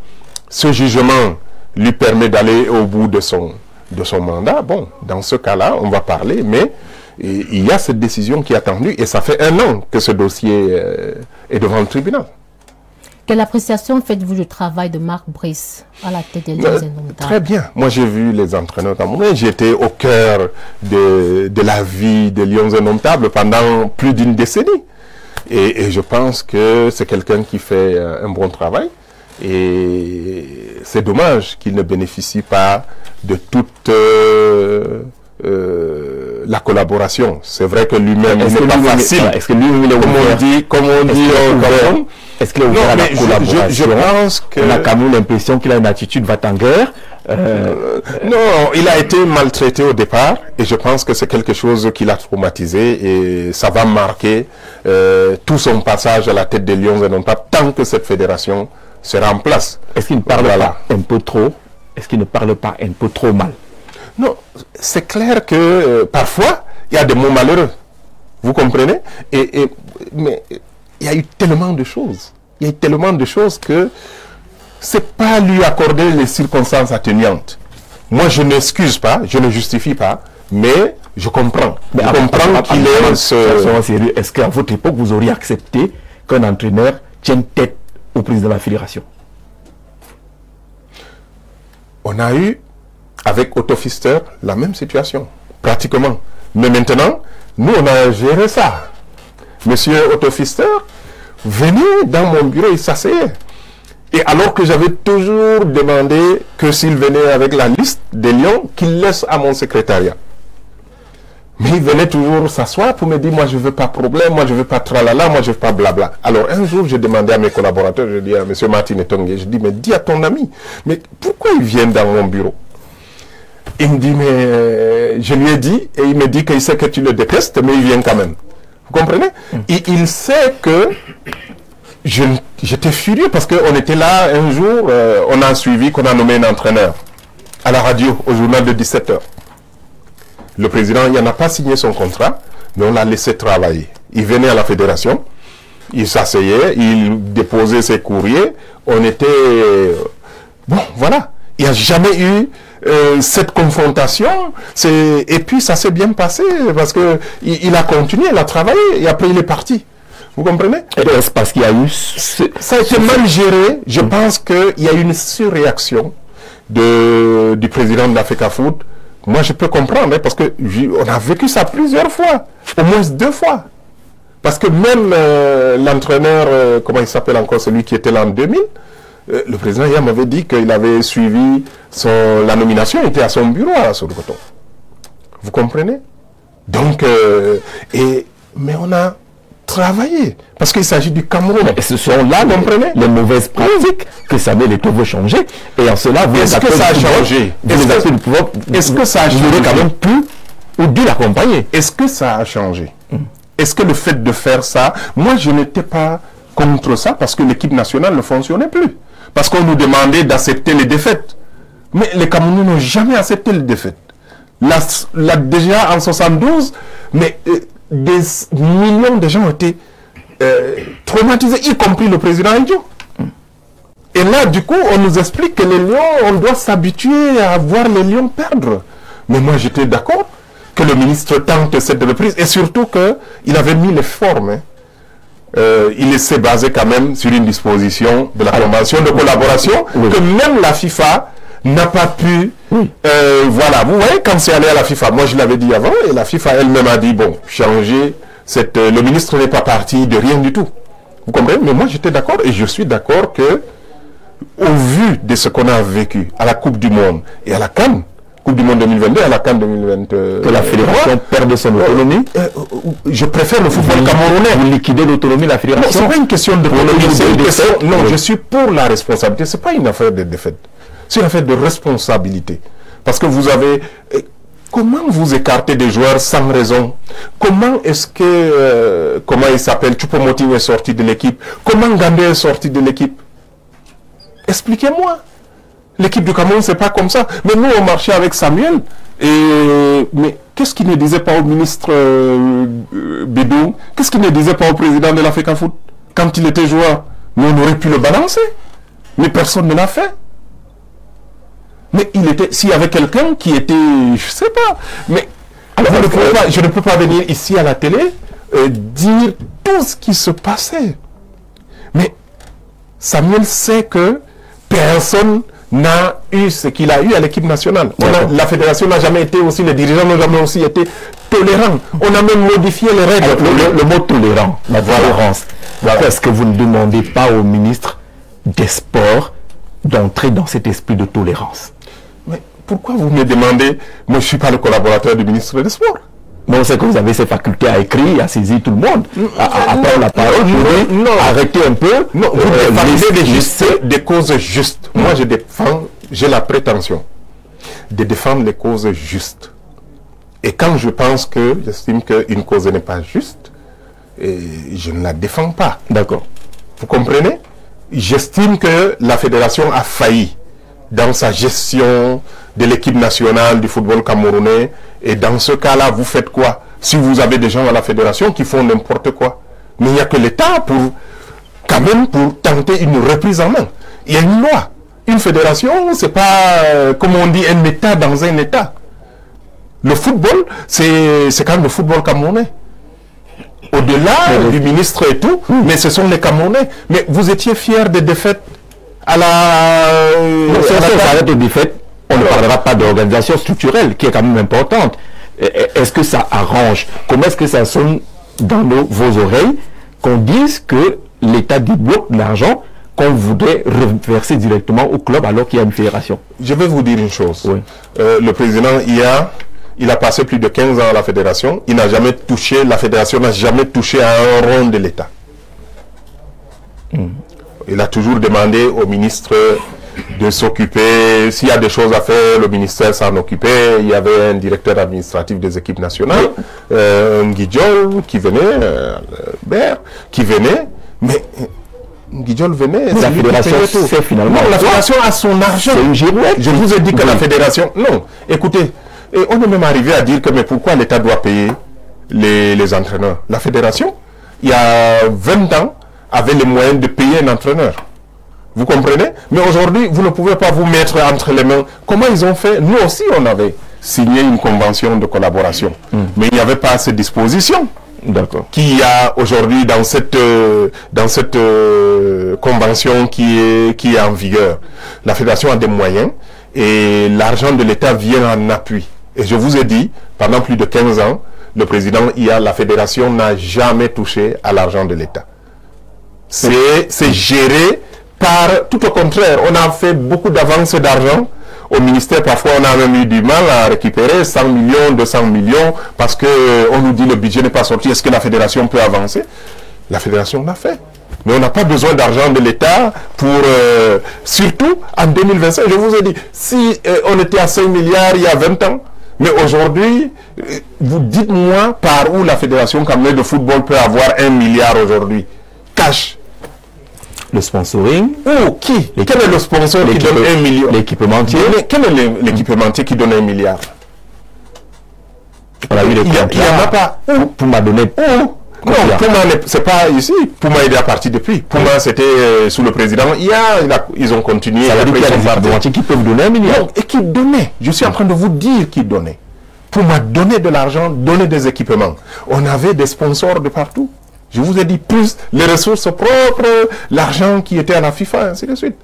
ce jugement lui permet d'aller au bout de son mandat, bon, dans ce cas-là, on va parler, mais il y a cette décision qui est attendue et ça fait 1 an que ce dossier est devant le tribunal. Quelle appréciation faites-vous du travail de Marc Brice à la tête des Lions Indomptables? Très bien. Moi, j'ai vu les entraîneurs camerounais. J'étais au cœur de la vie des Lions Indomptables pendant plus d'1 décennie. Et je pense que c'est quelqu'un qui fait un bon travail. Et c'est dommage qu'il ne bénéficie pas de toute la collaboration. C'est vrai que lui-même, il n'est pas facile. Est-ce que lui-même, il est ouvert? Comme on dit au Cameroun. Est-ce qu'il est ouvert à la collaboration? Je pense que... On a quand même l'impression qu'il a une attitude va-t-en-guerre. Non, il a été maltraité au départ et je pense que c'est quelque chose qui l'a traumatisé et ça va marquer tout son passage à la tête des Lions Indomptables tant que cette fédération sera en place. Est-ce qu'il ne parle pas un peu trop? Est-ce qu'il ne parle pas un peu trop mal? Non, c'est clair que parfois, il y a des mots malheureux. Vous comprenez? Mais il y a eu tellement de choses. Il y a eu tellement de choses que c'est pas lui accorder les circonstances atténuantes. Moi, je n'excuse pas, je ne justifie pas, mais je comprends. Mais je comprends qu'il est... Est-ce qu'à votre époque, vous auriez accepté qu'un entraîneur tienne tête au président de la fédération? On a eu, avec Otto Pfister, la même situation, pratiquement. Mais maintenant, nous, on a géré ça. Monsieur Otto Pfister, venaient dans mon bureau, ils s'asseyaient. Et alors que j'avais toujours demandé que s'ils venaient avec la liste des lions, qu'ils laissent à mon secrétariat. Mais ils venaient toujours s'asseoir pour me dire, moi je veux pas problème, moi je veux pas tralala, moi je veux pas blabla. Alors un jour, j'ai demandé à mes collaborateurs, je dis à M. Martin Etongue, je dis, mais dis à ton ami, mais pourquoi ils viennent dans mon bureau? Il me dit, mais je lui ai dit, et il me dit qu'il sait que tu le détestes, mais il vient quand même. Vous comprenez? Et il sait que j'étais furieux parce qu'on était là un jour, on a suivi qu'on a nommé un entraîneur à la radio, au journal de 17 h. Le président, il n'a pas signé son contrat, mais on l'a laissé travailler. Il venait à la fédération, il s'asseyait, il déposait ses courriers, on était... bon, voilà. Il n'y a jamais eu cette confrontation, et puis ça s'est bien passé, parce qu'il a continué, il a travaillé, et après il est parti. Vous comprenez? Est-ce parce qu'il y a eu... Ça a été mal géré. Je pense qu'il y a eu une surréaction du président de l'Africa Foot. Moi, je peux comprendre, hein, parce qu'on a vécu ça plusieurs fois, au moins 2 fois. Parce que même l'entraîneur, comment il s'appelle encore, celui qui était là en 2000, le président hier m'avait dit qu'il avait suivi la nomination, il était à son bureau à Sorokoto. Vous comprenez? Donc, mais on a travaillé, parce qu'il s'agit du Cameroun. Mais ce sont là les mauvaises pratiques que Samuel Eto'o veut changer. Et en cela, vous est-ce que ça a changé? Est-ce que ça a changé? Vous aurez quand même pu ou dû l'accompagner. Est-ce que ça a changé? Est-ce que le fait de faire ça, moi je n'étais pas contre ça parce que l'équipe nationale ne fonctionnait plus. Parce qu'on nous demandait d'accepter les défaites. Mais les Camerounais n'ont jamais accepté les défaites. Déjà en 72, mais des millions de gens ont été traumatisés, y compris le président Indjo. Et là, du coup, on nous explique que les lions, on doit s'habituer à voir les lions perdre. Mais moi, j'étais d'accord que le ministre tente cette reprise, et surtout qu'il avait mis les formes. Hein. Il s'est basé quand même sur une disposition de la convention de collaboration que même la FIFA n'a pas pu... voilà, vous voyez, quand c'est allé à la FIFA, moi je l'avais dit avant, et la FIFA elle-même a dit, bon, changer, le ministre n'est pas parti de rien du tout. Vous comprenez? Mais moi j'étais d'accord, et je suis d'accord que, au vu de ce qu'on a vécu à la Coupe du Monde et à la CAN, Coupe du Monde 2022 et à la CAN 2020... que la fédération perde son autonomie. Je préfère le football camerounais. Vous liquidez l'autonomie de la fédération. Non, c'est pas une question de... Non, je suis pour la responsabilité. C'est pas une affaire de défaite. C'est une affaire de responsabilité. Parce que vous avez... Comment vous écartez des joueurs sans raison? Comment est-ce que... comment il s'appelle? Choupo-Moting est sorti de l'équipe. Comment Gandé est sorti de l'équipe? Expliquez-moi. L'équipe du Cameroun, c'est pas comme ça. Mais nous, on marchait avec Samuel. Mais qu'est-ce qu'il ne disait pas au ministre Bédou? Qu'est-ce qu'il ne disait pas au président de l'Africa Foot quand il était joueur? Mais on aurait pu le balancer. Mais personne ne l'a fait. Mais il était, s'il y avait quelqu'un qui était, je sais pas, mais alors, je ne peux pas venir ici à la télé dire tout ce qui se passait. Mais Samuel sait que personne n'a eu ce qu'il a eu à l'équipe nationale. La fédération n'a jamais été aussi, les dirigeants n'ont jamais aussi été tolérants. On a même modifié les règles. Le mot tolérant, la tolérance. Voilà. Est-ce que vous ne demandez pas au ministre des Sports d'entrer dans cet esprit de tolérance? Mais pourquoi vous me demandez? Moi, je ne suis pas le collaborateur du ministre des Sports. Mais on sait que vous avez ces facultés à écrire, à saisir tout le monde. À prendre la parole, arrêtez un peu. Non, vous défendez des causes justes. Moi, je défends, j'ai la prétention de défendre les causes justes. Et quand je pense que, j'estime qu'une cause n'est pas juste, je ne la défends pas. D'accord. Vous comprenez? J'estime que la fédération a failli dans sa gestion de l'équipe nationale du football camerounais. Et dans ce cas-là, vous faites quoi? Si vous avez des gens à la fédération qui font n'importe quoi. Mais il n'y a que l'État pour tenter une reprise en main. Il y a une loi. Une fédération, c'est pas, comme on dit, un État dans un État. Le football, c'est quand même le football camerounais. Au-delà du ministre et tout, mais ce sont les Camerounais. Mais vous étiez fiers des défaites à la... si on s'arrête des défaites, on ne parlera pas d'organisation structurelle, qui est quand même importante. Est-ce que ça arrange? Comment est-ce que ça sonne dans vos oreilles qu'on dise que l'État débloque l'argent qu'on voudrait reverser directement au club alors qu'il y a une fédération. Je vais vous dire une chose. Oui. Le président, il a passé plus de 15 ans à la fédération. Il n'a jamais touché, la fédération n'a jamais touché à un rond de l'État. Il a toujours demandé au ministre de s'occuper. S'il y a des choses à faire, le ministère s'en occupait. Il y avait un directeur administratif des équipes nationales, Nguidjol, qui venait, qui venait, mais Nguidjol venait. La fédération fait finalement. Non, la fédération a son argent. C'est une girouette. Je vous ai dit que la fédération... Non, écoutez, et on est même arrivé à dire que mais pourquoi l'État doit payer les entraîneurs? La fédération, il y a 20 ans, avait les moyens de payer un entraîneur. Vous comprenez? Mais aujourd'hui, vous ne pouvez pas vous mettre entre les mains. Comment ils ont fait? Nous aussi, on avait signé une convention de collaboration. Mais il n'y avait pas ces dispositions. D'accord. Qu'il y a aujourd'hui dans cette convention qui est en vigueur. La fédération a des moyens et l'argent de l'État vient en appui. Et je vous ai dit, pendant plus de 15 ans, le président, la fédération n'a jamais touché à l'argent de l'État. C'est géré par, tout au contraire, on a fait beaucoup d'avances d'argent. Au ministère, parfois, on a même eu du mal à récupérer 100 millions, 200 millions, parce qu'on nous dit le budget n'est pas sorti. Est-ce que la fédération peut avancer? La fédération l'a fait. Mais on n'a pas besoin d'argent de l'État pour... surtout en 2025, je vous ai dit, si on était à 5 milliards il y a 20 ans, mais aujourd'hui, vous dites-moi par où la fédération camerounaise de football peut avoir 1 milliard aujourd'hui. Cash. Le sponsoring. Oh, qui? Quel est le sponsor qui donne 1 million? L'équipementier. Quel est l'équipementier qui donne 1 milliard? On a eu les contrats. Il n'y en a pas. Pour m'a donné. Non, Puma, c'est pas ici. Puma, il est parti depuis. Puma, c'était sous le président. Ils ont continué. Ça veut dire qu'il y a des équipementiers qui peuvent donner 1 milliard. Non, et qui donnaient. Je suis en train de vous dire qu'ils donnaient. Puma donnait de l'argent, donnait des équipements. On avait des sponsors de partout. Je vous ai dit plus les ressources propres, l'argent qui était à la FIFA, ainsi de suite.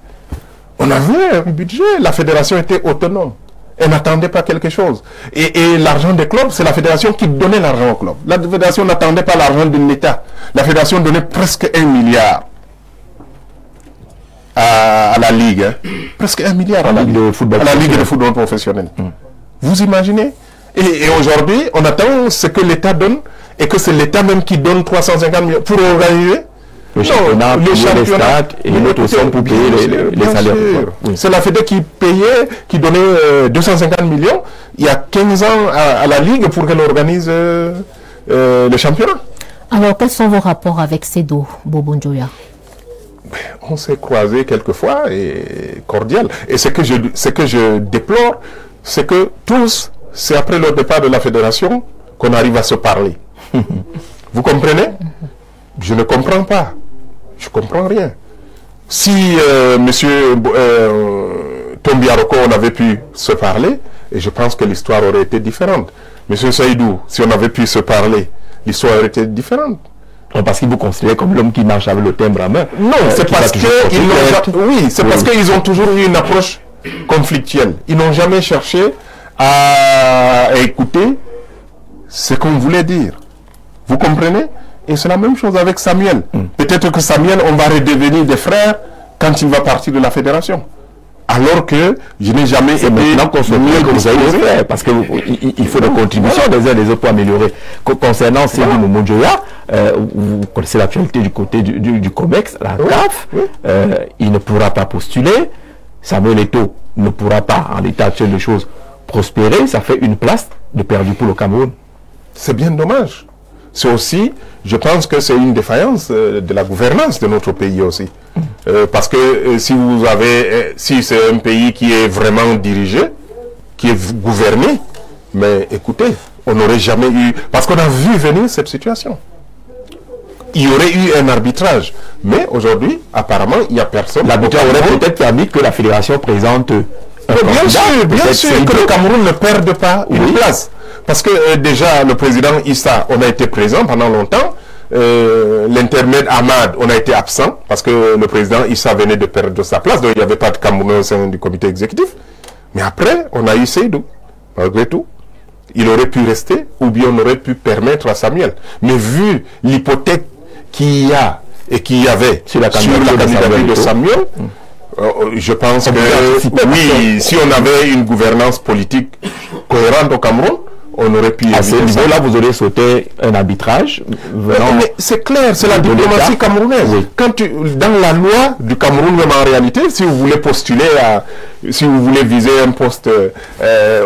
On avait un budget, la fédération était autonome. Elle n'attendait pas quelque chose. Et l'argent des clubs, c'est la fédération qui donnait l'argent au club. La fédération n'attendait pas l'argent de l'État. La fédération donnait presque 1 milliard à la Ligue. Hein. Presque 1 milliard à la Ligue de football professionnel. Vous imaginez? Et aujourd'hui, on attend ce que l'État donne, et que c'est l'État même qui donne 350 millions pour organiser le championnat, les stades et l'autre somme pour payer les salaires. Oui. C'est la Fédé qui payait, qui donnait 250 millions il y a 15 ans à la Ligue pour qu'elle organise le championnat. Alors, quels sont vos rapports avec Seydou Bobo Njoya? On s'est croisés quelquefois et cordial. Et ce que je déplore, c'est que tous, c'est après le départ de la fédération qu'on arrive à se parler. Vous comprenez? Je ne comprends pas. Je ne comprends rien. Si monsieur Tombiaroko, on avait pu se parler, et je pense que l'histoire aurait été différente. Monsieur Seydou, si on avait pu se parler, l'histoire aurait été différente. Parce qu'ils vous considèrent comme l'homme qui marche avec le timbre à main. Non, c'est parce qu'ils ont toujours eu une approche conflictuelle. Ils n'ont jamais cherché à écouter ce qu'on voulait dire. Vous comprenez? Et c'est la même chose avec Samuel. Peut-être que Samuel, on va redevenir des frères quand il va partir de la fédération. Alors que je n'ai jamais été maintenant qu'on se mieux que vous avez fait, parce qu'il faut des contributions des uns des autres pour améliorer. Concernant Seydou Bobo Njoya, vous connaissez l'actualité du côté du COMEX, la CAF, il ne pourra pas postuler. Samuel Eto'o ne pourra pas, en l'état actuel des choses, prospérer. Ça fait une place de perdu pour le Cameroun. C'est bien dommage. C'est aussi, je pense que c'est une défaillance de la gouvernance de notre pays aussi. Parce que si c'est un pays qui est vraiment dirigé, qui est gouverné, mais écoutez, on n'aurait jamais eu... Parce qu'on a vu venir cette situation. Il y aurait eu un arbitrage. Mais aujourd'hui, apparemment, il n'y a personne. L'arbitrage aurait peut-être permis que la fédération présente... Bien sûr, que le Cameroun ne perde pas une place. Parce que déjà, le président Issa, on a été présent pendant longtemps. L'intermède Ahmad, on a été absent parce que le président Issa venait de perdre sa place. Donc il n'y avait pas de Camerounais au sein du comité exécutif. Mais après, on a eu Seydou. Malgré tout, il aurait pu rester ou bien on aurait pu permettre à Samuel. Mais vu l'hypothèque qu'il y a et qu'il y avait sur la candidature de Samuel, je pense que oui, si on avait une gouvernance politique cohérente au Cameroun, on aurait pu à ce niveau-là, vous auriez sauté un arbitrage. Mais c'est clair, c'est la diplomatie camerounaise. Oui. Dans la loi du Cameroun, même en réalité, si vous voulez postuler si vous voulez viser un poste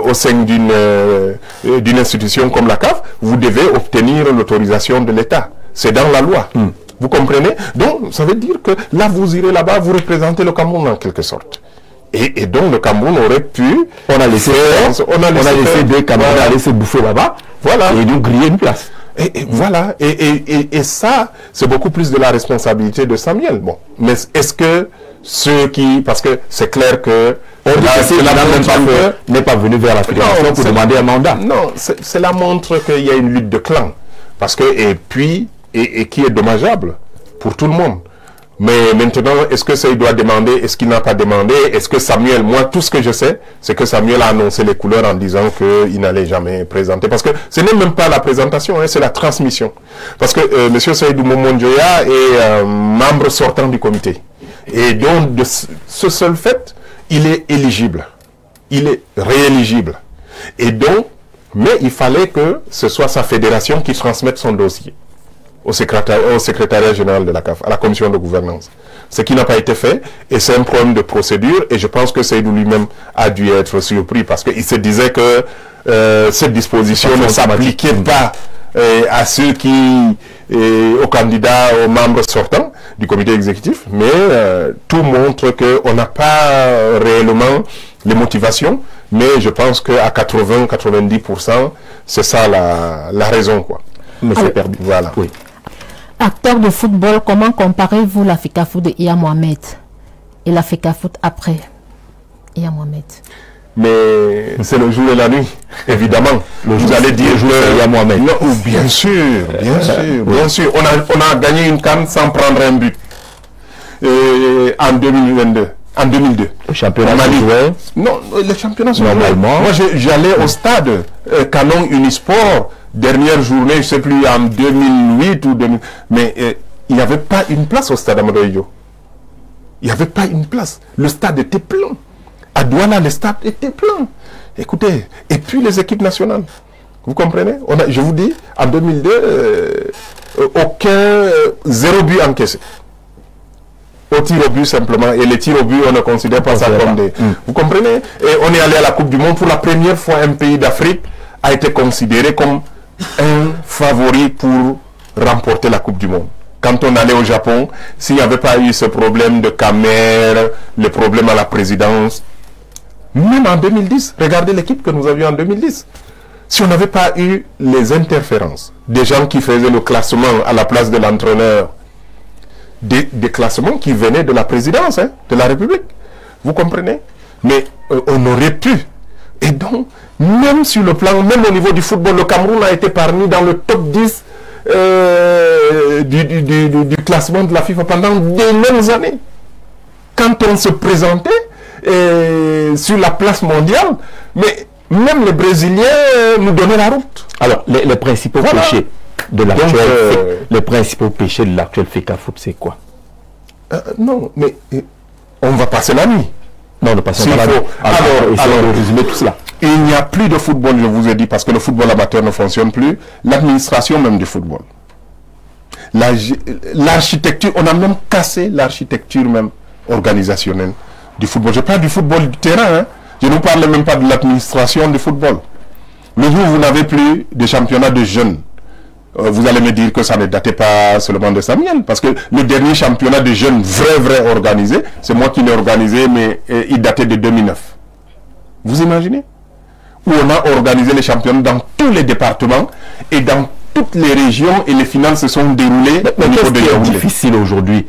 au sein d'une institution comme la CAF, vous devez obtenir l'autorisation de l'État. C'est dans la loi. Vous comprenez? Donc, ça veut dire que là, vous irez là-bas, vous représentez le Cameroun en quelque sorte. Et donc le Cameroun aurait pu... On a laissé deux Camerounais aller se bouffer là-bas. Voilà. Et nous griller une place. Voilà. Et ça, c'est beaucoup plus de la responsabilité de Samuel. Bon. Mais est-ce que ceux qui... Parce que c'est clair que... n'est pas venu vers la fédération pour demander un mandat. Non, cela montre qu'il y a une lutte de clans. Parce que... Et qui est dommageable pour tout le monde. Mais maintenant, est-ce que ça il doit demander, est-ce qu'il n'a pas demandé, est-ce que Samuel, moi tout ce que je sais, c'est que Samuel a annoncé les couleurs en disant qu'il n'allait jamais présenter. Parce que ce n'est même pas la présentation, hein, c'est la transmission. Parce que M. Seydou Momondjoya est membre sortant du comité. Et donc, de ce seul fait, il est éligible. Il est rééligible. Et donc, mais il fallait que ce soit sa fédération qui transmette son dossier au secrétariat général de la CAF, à la commission de gouvernance. Ce qui n'a pas été fait, et c'est un problème de procédure, et je pense que Seydou lui-même a dû être surpris, parce qu'il se disait que cette disposition ne s'appliquait pas à ceux aux candidats, aux membres sortants du comité exécutif, mais tout montre qu'on n'a pas réellement les motivations, mais je pense qu'à 80-90%, c'est ça la raison, quoi. Mais c'est perdu. Voilà. Oui. Acteur de football, comment comparez-vous la FECAFOOT de Iya Mohamed et la FECAFOOT après Iya Mohamed? Mais c'est le jour et la nuit, évidemment. Vous allez dire Iya Mohamed. Non, bien sûr, bien sûr, bien sûr. On a gagné une CAN sans prendre un but en 2022. En 2002. Le championnat non, le championnat normalement. Moi, j'allais au stade Canon Unisport, dernière journée, je ne sais plus, en 2008 ou 2000. Mais il n'y avait pas une place au stade Amadou Diop. Il n'y avait pas une place. Le stade était plein. À Douala, le stade était plein. Écoutez, et puis les équipes nationales. Vous comprenez? Je vous dis, en 2002, zéro but encaissé. Au tir au but simplement, et les tirs au but on ne considère pas ça comme des... Vous comprenez? Et on est allé à la Coupe du Monde, pour la première fois un pays d'Afrique a été considéré comme un favori pour remporter la Coupe du Monde. Quand on allait au Japon, s'il n'y avait pas eu ce problème de caméra, le problème à la présidence, même en 2010, regardez l'équipe que nous avions en 2010. Si on n'avait pas eu les interférences, des gens qui faisaient le classement à la place de l'entraîneur, des classements qui venaient de la présidence de la République. Vous comprenez? Mais on aurait pu. Et donc, même sur le plan, même au niveau du football, le Cameroun a été parmi dans le top 10 du classement de la FIFA pendant de longues années. Quand on se présentait sur la place mondiale, mais même les Brésiliens nous donnaient la route. Alors, les principaux péchés de l'actuel, les principaux péchés de l'actuel FECAFOOT, c'est quoi? Non, mais on va passer la nuit. Non, ne passons pas la nuit. Alors, résumer tout cela. Il n'y a plus de football, je vous ai dit, parce que le football amateur ne fonctionne plus. L'administration même du football. L'architecture, on a même cassé l'architecture même organisationnelle du football. Je parle du football du terrain, je ne vous parle même pas de l'administration du football. Le jour où vous n'avez plus de championnat de jeunes, vous allez me dire que ça ne datait pas seulement de Samuel, parce que le dernier championnat de jeunes vrai organisé, c'est moi qui l'ai organisé, mais il datait de 2009. Vous imaginez? Où on a organisé les championnats dans tous les départements et dans toutes les régions, et les finales se sont déroulées au niveau de Yaoundé. C'est difficile aujourd'hui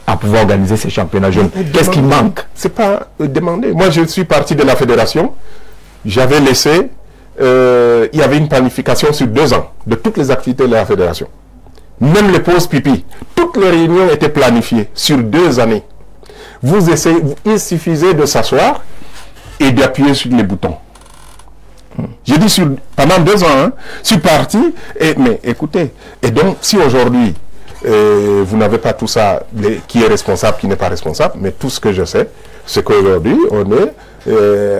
à pouvoir organiser ces championnats jeunes. Qu'est-ce qui manque? C'est pas demandé. Moi, je suis parti de la fédération. J'avais laissé... il y avait une planification sur 2 ans de toutes les activités de la fédération. Même les pauses pipi. Toutes les réunions étaient planifiées sur 2 années. Il suffisait de s'asseoir et d'appuyer sur les boutons. J'ai dit pendant 2 ans, je suis parti. Mais écoutez, et donc si aujourd'hui, vous n'avez pas tout ça, qui est responsable, qui n'est pas responsable, mais tout ce que je sais, c'est qu'aujourd'hui, on est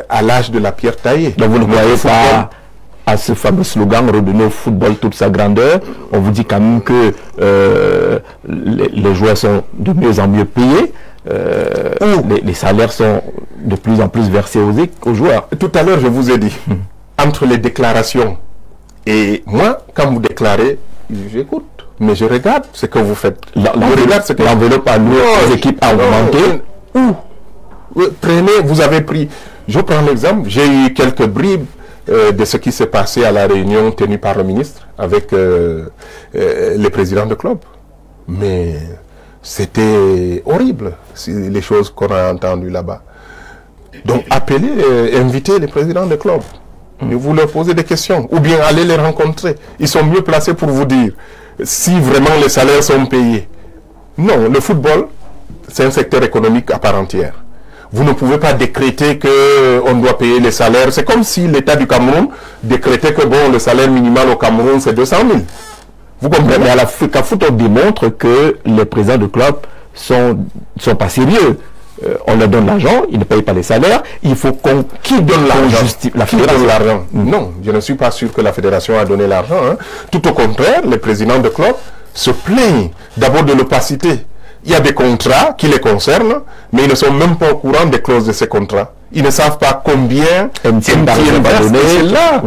à l'âge de la pierre taillée. Donc vous ne croyez pas à ce fameux slogan « Redonner au football toute sa grandeur ». On vous dit quand même que les joueurs sont de mieux en mieux payés, les salaires sont de plus en plus versés aux joueurs. Tout à l'heure, je vous ai dit, entre les déclarations et moi, quand vous déclarez, j'écoute, mais je regarde ce que vous faites. L'enveloppe à nous, les équipes a augmenté. Prenez, vous avez pris, je prends l'exemple, j'ai eu quelques bribes de ce qui s'est passé à la réunion tenue par le ministre avec les présidents de club. Mais c'était horrible, les choses qu'on a entendues là-bas. Donc appelez, invitez les présidents de club. Et vous leur posez des questions. Ou bien allez les rencontrer. Ils sont mieux placés pour vous dire si vraiment les salaires sont payés. Non, le football, c'est un secteur économique à part entière. Vous ne pouvez pas décréter qu'on doit payer les salaires. C'est comme si l'État du Cameroun décrétait que bon, le salaire minimal au Cameroun, c'est 200 000. Vous comprenez? Mais à l'Africa Foot, on démontre que les présidents de club sont pas sérieux. On leur donne l'argent, ils ne payent pas les salaires. Il faut qui donne l'argent? La fédération. Non, je ne suis pas sûr que la fédération a donné l'argent. Hein. Tout au contraire, les présidents de club se plaignent d'abord de l'opacité. Il y a des contrats qui les concernent, mais ils ne sont même pas au courant des clauses de ces contrats. Ils ne savent pas combien MTN va donner. C'est là.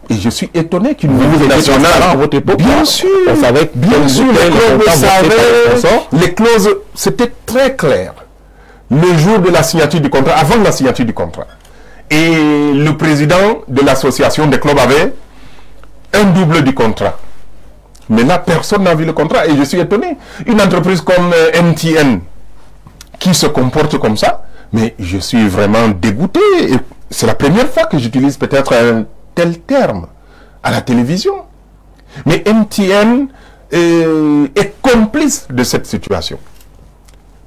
Et je suis étonné qu'une multinationale à votre époque. Bien sûr, on savait bien sûr, les clauses, c'était très clair. Le jour de la signature du contrat, avant la signature du contrat. Et le président de l'association des clubs avait un double du contrat. Mais là, personne n'a vu le contrat et je suis étonné. Une entreprise comme MTN qui se comporte comme ça, mais je suis vraiment dégoûté. C'est la première fois que j'utilise peut-être un tel terme à la télévision. Mais MTN est complice de cette situation.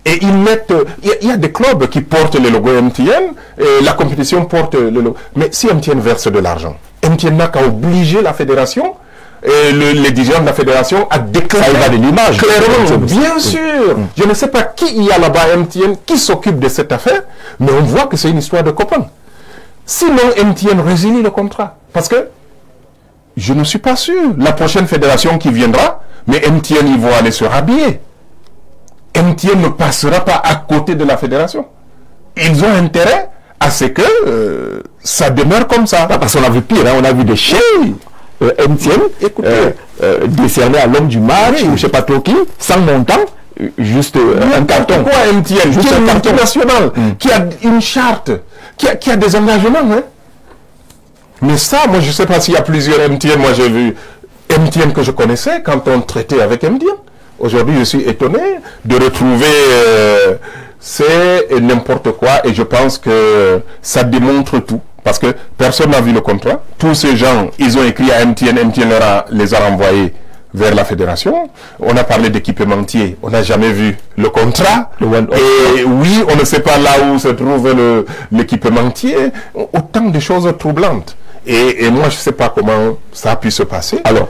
Et ils mettent... Il y a des clubs qui portent le logo MTN, et la compétition porte le logo. Mais si MTN verse de l'argent, MTN n'a qu'à obliger la fédération, et les dirigeants de la fédération à déclarer... Ça y va de l'image. Clairement, bien sûr. Je ne sais pas qui il y a là-bas MTN, qui s'occupe de cette affaire, mais on voit que c'est une histoire de copains. Sinon, MTN résilie le contrat. Parce que je ne suis pas sûr. La prochaine fédération qui viendra, mais MTN, ils vont aller se rhabiller. MTN ne passera pas à côté de la fédération. Ils ont intérêt à ce que ça demeure comme ça. Parce qu'on a vu pire, hein, on a vu des chèques MTN décernés à l'homme du match, ou je ne sais pas trop qui, sans montant, juste un carton. Pourquoi MTN, qui est un carton national, qui a une charte, qui a des engagements. Hein? Mais ça, moi, je ne sais pas s'il y a plusieurs MTN. Moi, j'ai vu MTN que je connaissais quand on traitait avec MTN. Aujourd'hui, je suis étonné de retrouver c'est n'importe quoi et je pense que ça démontre tout. Parce que personne n'a vu le contrat. Tous ces gens, ils ont écrit à MTN, MTN les a renvoyés vers la fédération. On a parlé d'équipementier, on n'a jamais vu le contrat. Et oui, on ne sait pas là où se trouve l'équipementier. Autant de choses troublantes. Et moi, je ne sais pas comment ça a pu se passer. Alors,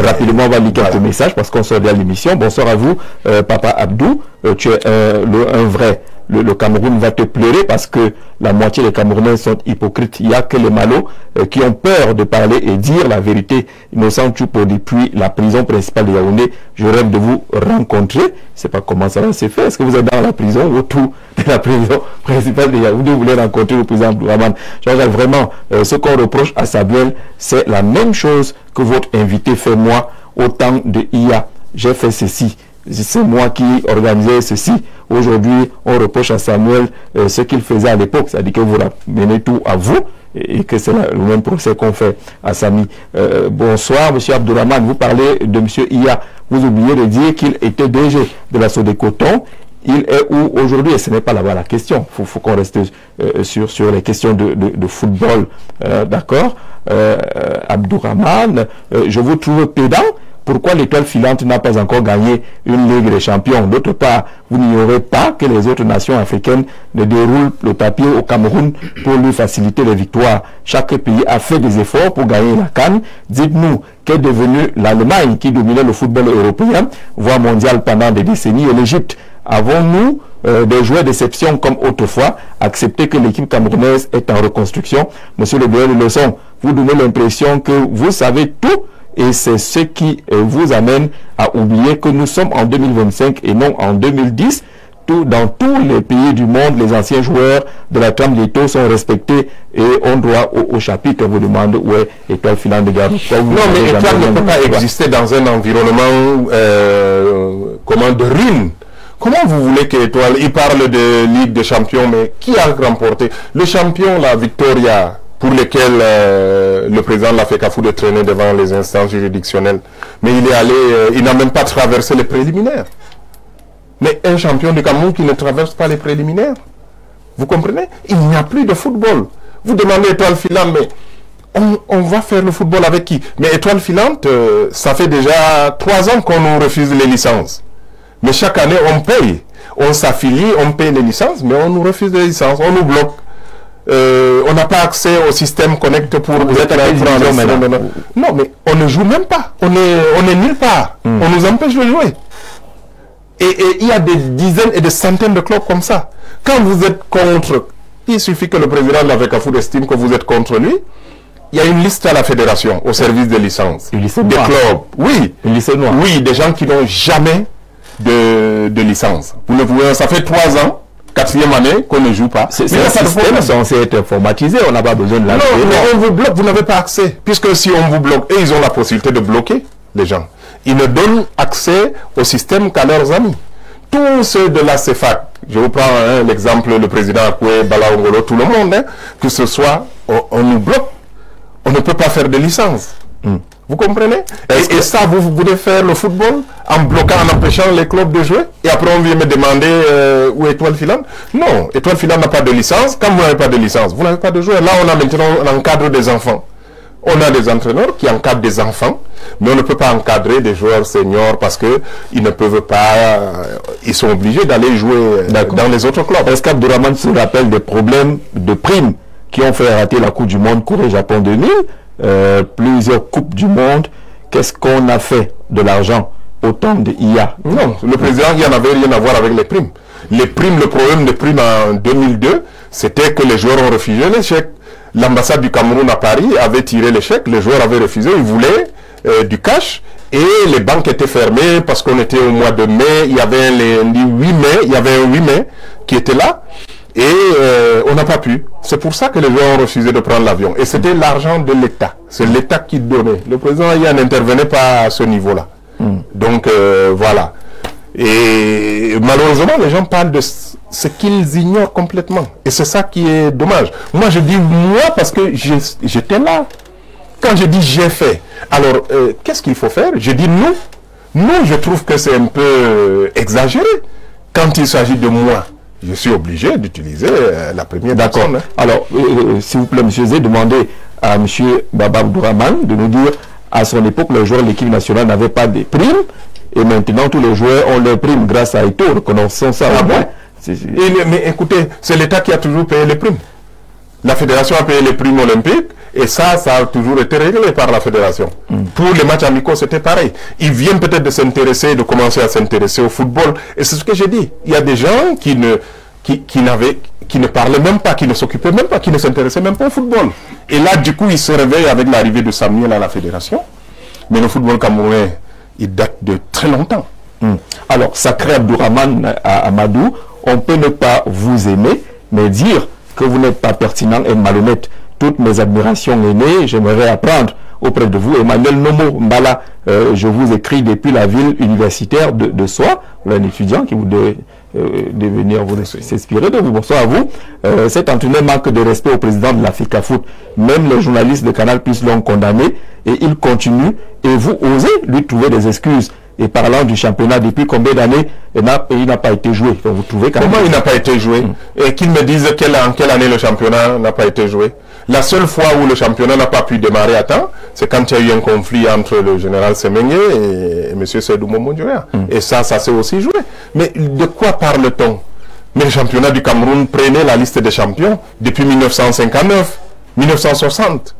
rapidement, on va lire quelques messages parce qu'on sort de l'émission. Bonsoir à vous, Papa Abdou. Tu es un vrai. Le Cameroun va te pleurer parce que la moitié des Camerounais sont hypocrites. Il n'y a que les malos qui ont peur de parler et dire la vérité. Innocent Tchoupo, depuis la prison principale de Yaoundé, je rêve de vous rencontrer. Je ne sais pas comment ça va se faire. Est-ce que vous êtes dans la prison ou autour de la prison principale de Yaoundé? Vous voulez rencontrer le président Abdourahmane? Vraiment, ce qu'on reproche à Samuel, c'est la même chose que votre invité fait moi au temps de IA. J'ai fait ceci. C'est moi qui organisais ceci. Aujourd'hui, on reproche à Samuel ce qu'il faisait à l'époque. C'est-à-dire que vous ramenez tout à vous et que c'est le même procès qu'on fait à Samy. Bonsoir, M. Abdourahmane. Vous parlez de M. Iya. Vous oubliez de dire qu'il était DG de la Sodecoton. Il est où aujourd'hui? Et ce n'est pas là-bas la question. Il faut qu'on reste sur les questions de football. D'accord, Abdourahmane, je vous trouve pédant pourquoi l'étoile filante n'a pas encore gagné une Ligue des Champions? D'autre part, vous n'ignorez pas que les autres nations africaines ne déroulent le papier au Cameroun pour lui faciliter les victoires. Chaque pays a fait des efforts pour gagner la CAN. Dites-nous, qu'est devenue l'Allemagne qui dominait le football européen, voire mondial pendant des décennies, et l'Égypte? Avons-nous des joueurs d'exception comme autrefois accepter que l'équipe camerounaise est en reconstruction? Monsieur le Béel Leçon, vous donnez l'impression que vous savez tout, et c'est ce qui vous amène à oublier que nous sommes en 2025 et non en 2010. Dans tous les pays du monde, les anciens joueurs de la trame d'Eto sont respectés et ont droit au chapitre. On vous demande où est Étoile Filante de Garde. Non, mais Étoile ne peut pas exister dans un environnement de ruine. Comment vous voulez que Étoile, il parle de Ligue des Champions, mais qui a remporté? Le champion, la Victoria, pour lequel le président de la FECAFOOT est traîné devant les instances juridictionnelles. Mais il est allé, il n'a même pas traversé les préliminaires. Mais un champion du Cameroun qui ne traverse pas les préliminaires, vous comprenez? Il n'y a plus de football. Vous demandez Étoile Filante, mais on va faire le football avec qui? Mais Étoile Filante, ça fait déjà 3 ans qu'on nous refuse les licences. Mais chaque année, on paye. On s'affilie, on paye les licences, mais on nous refuse les licences, on nous bloque. On n'a pas accès au système Connect pour vous être maintenant. Non, mais on ne joue même pas. On est nulle part. On nous empêche de jouer. Et il y a des dizaines et des centaines de clubs comme ça. Quand vous êtes contre, il suffit que le président de la FECAFOOT estime que vous êtes contre lui. Il y a une liste à la fédération au service des licences. Des clubs. Oui. Oui, des gens qui n'ont jamais de licence. Ça fait 3 ans. 4e année qu'on ne joue pas. C'est un système censé être informatisé, on n'a pas besoin de la. Non, mais on vous bloque, vous n'avez pas accès. Puisque si on vous bloque, et ils ont la possibilité de bloquer les gens, ils ne donnent accès au système qu'à leurs amis. Tous ceux de la CEFAC, je vous prends l'exemple, le président Akoué, Balaongolo, tout le monde, que ce soit, on nous bloque. On ne peut pas faire de licence. Vous comprenez? Et ça, vous voulez faire le football en bloquant, en empêchant les clubs de jouer? Et après, on vient me demander où est Étoile Filante? Non, Étoile Filante n'a pas de licence. Quand vous n'avez pas de licence, vous n'avez pas de joueurs. Là, on encadre des enfants. On a des entraîneurs qui encadrent des enfants, mais on ne peut pas encadrer des joueurs seniors parce qu'ils ne peuvent pas, ils sont obligés d'aller jouer dans les autres clubs. Est-ce qu'Abdourahmane se rappelle des problèmes de primes qui ont fait rater la Coupe du Monde Corée-Japon 2000? Plusieurs coupes du monde, qu'est-ce qu'on a fait de l'argent au temps de IA? Non, le président, il n'y en avait rien à voir avec les primes. Les primes, le problème des primes en 2002, c'était que les joueurs ont refusé les chèques. L'ambassade du Cameroun à Paris avait tiré les chèques, les joueurs avaient refusé, ils voulaient du cash et les banques étaient fermées parce qu'on était au mois de mai, il y avait un 8 mai, il y avait un 8 mai qui était là. Et on n'a pas pu. C'est pour ça que les gens ont refusé de prendre l'avion. Et c'était l'argent de l'État. C'est l'État qui donnait. Le président n'intervenait pas à ce niveau-là. Donc voilà. Et malheureusement, les gens parlent de ce qu'ils ignorent complètement. Et c'est ça qui est dommage. Moi, je dis moi parce que j'étais là. Quand je dis j'ai fait, alors qu'est-ce qu'il faut faire? Je dis nous. Nous, je trouve que c'est un peu exagéré. Quand il s'agit de moi, je suis obligé d'utiliser la première personne. D'accord. Alors, s'il vous plaît, M. Zé, demandez à M. Baba Abdourahmane de nous dire, à son époque, les joueurs de l'équipe nationale n'avaient pas de primes, et maintenant, tous les joueurs ont leurs primes grâce à Eto'o. Reconnaissons ça. Ah bon? Mais écoutez, c'est l'État qui a toujours payé les primes. La fédération a payé les primes olympiques, et ça a toujours été réglé par la fédération. Pour les matchs amicaux, c'était pareil. Ils viennent peut-être de s'intéresser, de commencer à s'intéresser au football. Et c'est ce que j'ai dit. Il y a des gens qui ne parlaient même pas, qui ne s'occupaient même pas, qui ne s'intéressaient même pas au football. Et là, du coup, ils se réveillent avec l'arrivée de Samuel à la fédération. Mais le football camerounais, il date de très longtemps. Alors, sacré Abdourahmane Amadou, on peut ne pas vous aimer, mais dire que vous n'êtes pas pertinent et malhonnête. Toutes mes admirations aînées, j'aimerais apprendre auprès de vous. Emmanuel Nomo Mbala, je vous écris depuis la ville universitaire de Soie, un étudiant qui vous devez venir vous s'inspirer de vous. Bonsoir à vous. Cet entraîneur manque de respect au président de la FECAFOOT. Même les journalistes de Canal+ l'ont condamné et il continue. Et vous osez lui trouver des excuses. Et parlant du championnat, depuis combien d'années il n'a pas été joué? Vous trouvez quand Comment il n'a pas été joué? Et qu'ils me disent en quelle année le championnat n'a pas été joué. La seule fois où le championnat n'a pas pu démarrer à temps, c'est quand il y a eu un conflit entre le général Semengue et M. Seydou Momondjoya. Et ça s'est aussi joué. Mais de quoi parle-t-on? Mais le championnat du Cameroun prenait la liste des champions depuis 1959, 1960.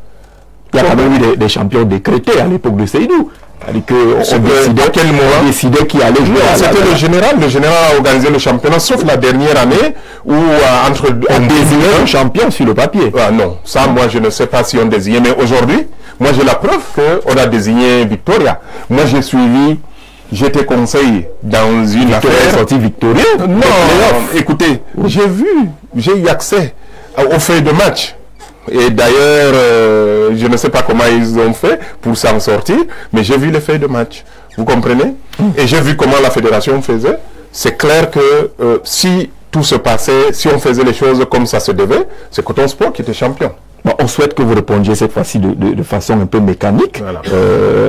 Il y a quand même eu des champions décrétés à l'époque de Seydou. On décidait qui allait jouer. C'était le général. Le général a organisé le championnat, sauf la dernière année où on désignait un champion sur le papier. Non, ça, moi, je ne sais pas si on désignait. Mais aujourd'hui, moi, j'ai la preuve qu'on a désigné Victoria. Moi, j'ai suivi, j'étais conseiller dans une affaire. Sorti victorieux? Non, écoutez, j'ai eu accès aux feuilles de match. Et d'ailleurs, je ne sais pas comment ils ont fait pour s'en sortir, mais j'ai vu les feuilles de match. Vous comprenez? Et j'ai vu comment la fédération faisait. C'est clair que si tout se passait, si on faisait les choses comme ça se devait, c'est Coton Sport qui était champion. Bon, on souhaite que vous répondiez cette fois-ci de façon un peu mécanique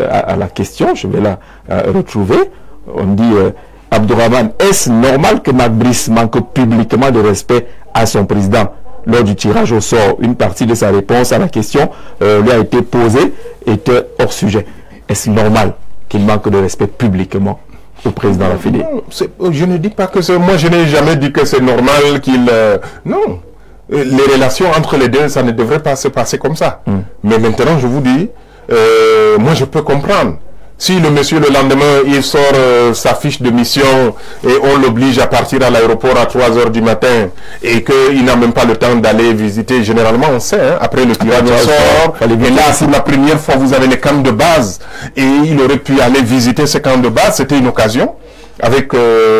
à la question. Je vais la retrouver. On dit, Abdourahmane, est-ce normal que Marc Brice manque publiquement de respect à son président? Lors du tirage au sort, une partie de sa réponse à la question lui a été posée, était hors sujet. Est-ce normal qu'il manque de respect publiquement au président de la Fédé? Non, je ne dis pas que c'est... Moi, je n'ai jamais dit que c'est normal qu'il... non. Les relations entre les deux, ça ne devrait pas se passer comme ça. Mais maintenant, je vous dis, moi, je peux comprendre. Si le monsieur, le lendemain, il sort sa fiche de mission et on l'oblige à partir à l'aéroport à 3 h du matin et qu'il n'a même pas le temps d'aller visiter, généralement on sait, hein, après le tirage au sort, et là, pour la première fois, vous avez les camps de base et il aurait pu aller visiter ces camps de base, c'était une occasion avec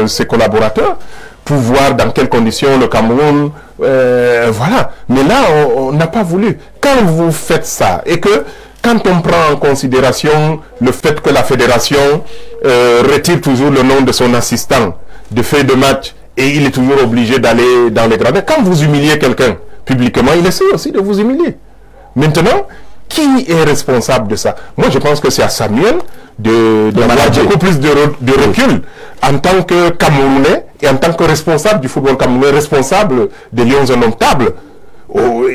ses collaborateurs pour voir dans quelles conditions le Cameroun, voilà. Mais là, on n'a pas voulu. Quand vous faites ça et que quand on prend en considération le fait que la fédération retire toujours le nom de son assistant de feuille de match et il est toujours obligé d'aller dans les gradins, quand vous humiliez quelqu'un publiquement, il essaie aussi de vous humilier. Maintenant, qui est responsable de ça? Moi, je pense que c'est à Samuel d'avoir beaucoup plus de recul en tant que Camerounais et en tant que responsable du football camerounais, responsable des Lions indomptables.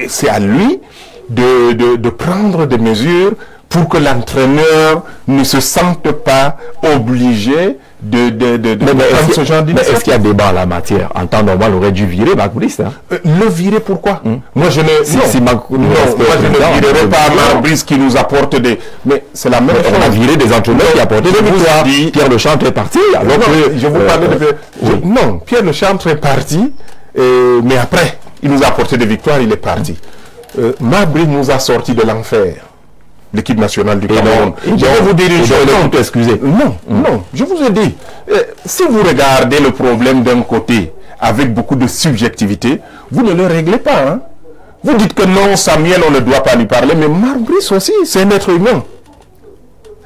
C'est à lui de prendre des mesures pour que l'entraîneur ne se sente pas obligé de prendre ce genre d'initiative. Est-ce qu'il y a débat en la matière? En temps normal, on aurait dû virer Marc Brice. Le virer pourquoi? Moi, je ne virerai pas Marc Brice qui nous apporte des... Mais c'est la même chose. On a viré des entraîneurs qui apportaient des victoires. Pierre Lechantre est parti. Alors je vous parlais de... Non, Pierre Lechantre est parti, mais après, il nous a apporté des victoires, il est parti. Marc Brice nous a sorti de l'enfer, l'équipe nationale du Cameroun. Je vais vous dire une chose. Excusez. Non, je vous ai dit, si vous regardez le problème d'un côté avec beaucoup de subjectivité, vous ne le réglez pas. Hein? Vous dites que non, Samuel, on ne doit pas lui parler, mais Marc Brice aussi, c'est un être humain.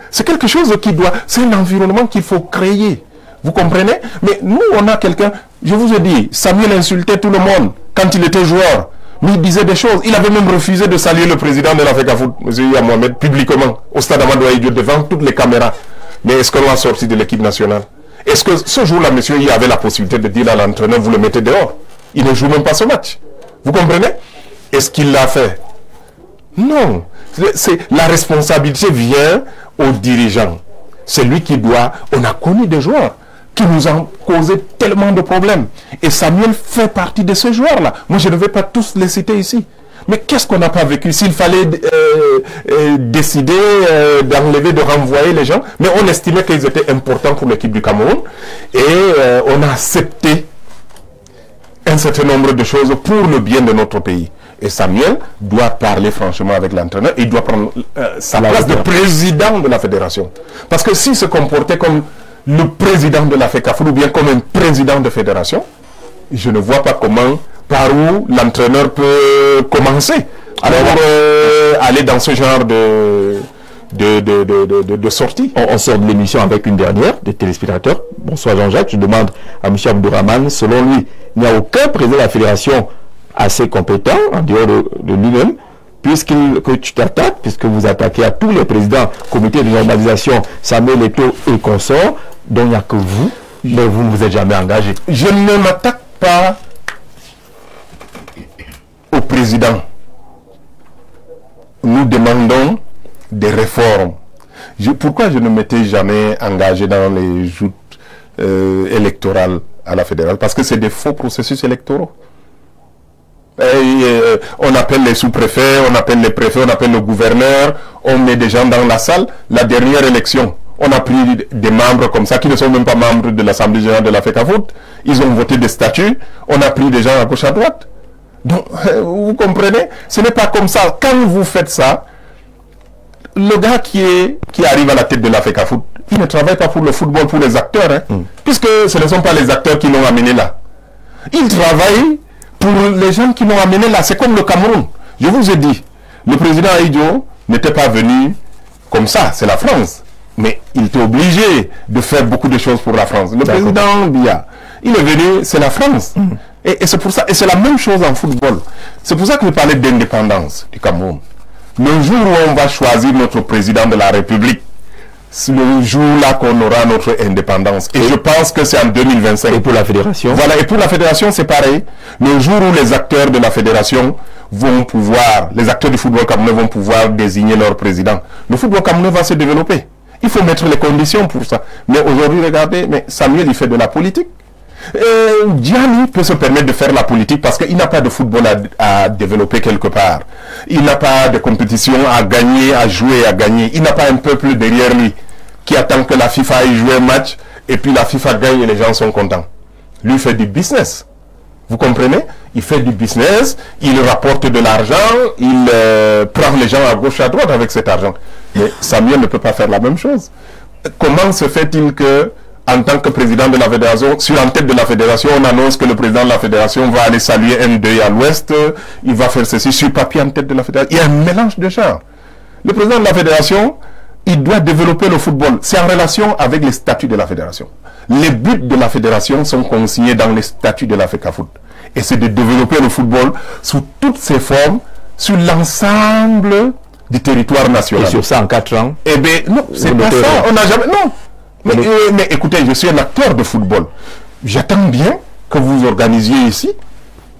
C'est quelque chose qui doit... C'est un environnement qu'il faut créer. Vous comprenez? Mais nous, on a quelqu'un... Je vous ai dit, Samuel insultait tout le monde quand il était joueur. Mais il disait des choses. Il avait même refusé de saluer le président de la FECAFOOT, M. Yaya Mohamed, publiquement, au stade Amadou Ahidjo, devant toutes les caméras. Mais est-ce qu'on l'a sorti de l'équipe nationale? Est-ce que ce jour-là, M. Yaya avait la possibilité de dire à l'entraîneur, vous le mettez dehors? Il ne joue même pas ce match. Vous comprenez? Est-ce qu'il l'a fait? Non. La responsabilité vient aux dirigeants. C'est lui qui doit... On a connu des joueurs qui nous ont causé tellement de problèmes. Et Samuel fait partie de ces joueurs-là. Moi, je ne vais pas tous les citer ici. Mais qu'est-ce qu'on n'a pas vécu? S'il fallait décider d'enlever, de renvoyer les gens, mais on estimait qu'ils étaient importants pour l'équipe du Cameroun. Et on a accepté un certain nombre de choses pour le bien de notre pays. Et Samuel doit parler franchement avec l'entraîneur. Il doit prendre sa place de président de la fédération. Parce que s'il se comportait comme le président de la FECAFOOT ou bien comme un président de fédération, je ne vois pas comment, par où l'entraîneur peut commencer. Alors, aller dans ce genre de sortie. On sort de l'émission avec une dernière des téléspectateurs. Bonsoir Jean-Jacques, je demande à M. Abdourahmane, selon lui, il n'y a aucun président de la fédération assez compétent, en dehors de lui-même, que tu t'attaques, puisque vous attaquez à tous les présidents, comité de normalisation, Samuel Eto'o et consorts, dont il n'y a que vous, mais vous ne vous êtes jamais engagé. Je ne m'attaque pas au président. Nous demandons des réformes. Pourquoi je ne m'étais jamais engagé dans les joutes électorales à la fédérale? Parce que c'est des faux processus électoraux. On appelle les sous-préfets, on appelle les préfets, on appelle le gouverneur, on met des gens dans la salle. La dernière élection, on a pris des membres comme ça qui ne sont même pas membres de l'Assemblée générale de la FECAFOOT. Ils ont voté des statuts, on a pris des gens à gauche à droite. Donc, vous comprenez? Ce n'est pas comme ça. Quand vous faites ça, le gars qui arrive à la tête de la FECAFOOT, il ne travaille pas pour le football, pour les acteurs, hein, puisque ce ne sont pas les acteurs qui l'ont amené là. Il travaille pour les gens qui l'ont amené là. C'est comme le Cameroun. Je vous ai dit, le président Ahidjo n'était pas venu comme ça, c'est la France. Mais il était obligé de faire beaucoup de choses pour la France. Le président Biya, il est venu, c'est la France. Et c'est pour ça, et c'est la même chose en football. C'est pour ça que je parlais d'indépendance du Cameroun. Le jour où on va choisir notre président de la République, c'est le jour-là qu'on aura notre indépendance. Et je pense que c'est en 2025. Et pour la fédération? Voilà, et pour la fédération, c'est pareil. Le jour où les acteurs de la fédération vont pouvoir, les acteurs du football camerounais vont pouvoir désigner leur président, le football camerounais va se développer. Il faut mettre les conditions pour ça. Mais aujourd'hui, regardez, mais Samuel, il fait de la politique. Gianni peut se permettre de faire la politique parce qu'il n'a pas de football à développer quelque part. Il n'a pas de compétition à gagner, à jouer, à gagner. Il n'a pas un peuple derrière lui qui attend que la FIFA aille jouer un match et puis la FIFA gagne et les gens sont contents. Lui fait du business. Vous comprenez? Il fait du business, il rapporte de l'argent, il prend les gens à gauche, à droite avec cet argent. Mais Samuel ne peut pas faire la même chose. Comment se fait-il que, en tant que président de la fédération, sur la tête de la fédération, on annonce que le président de la fédération va aller saluer un deuil à l'ouest, il va faire ceci sur papier en tête de la fédération. Il y a un mélange de genres. Le président de la fédération, il doit développer le football. C'est en relation avec les statuts de la fédération. Les buts de la fédération sont consignés dans les statuts de la FECAFOOT. Et c'est de développer le football sous toutes ses formes, sur l'ensemble du territoire national. Et sur ça en 4 ans? Eh bien, non, c'est pas ça. On n'a jamais... Non. Mais écoutez, je suis un acteur de football. J'attends bien que vous organisiez ici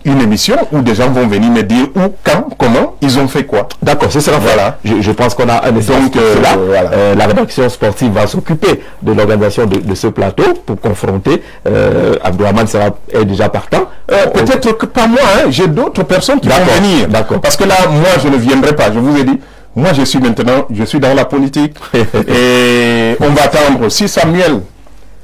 une émission où des gens vont venir me dire où, quand, comment, ils ont fait quoi. D'accord, ce sera voilà. Je pense qu'on a un essence pour cela. Voilà. La rédaction sportive va s'occuper de l'organisation de ce plateau pour confronter. Abdourahmane est déjà partant. Peut-être que pas moi, hein. J'ai d'autres personnes qui vont venir. D'accord. Parce que là, moi, je ne viendrai pas. Je vous ai dit, moi, je suis dans la politique. Et on va attendre. Si Samuel,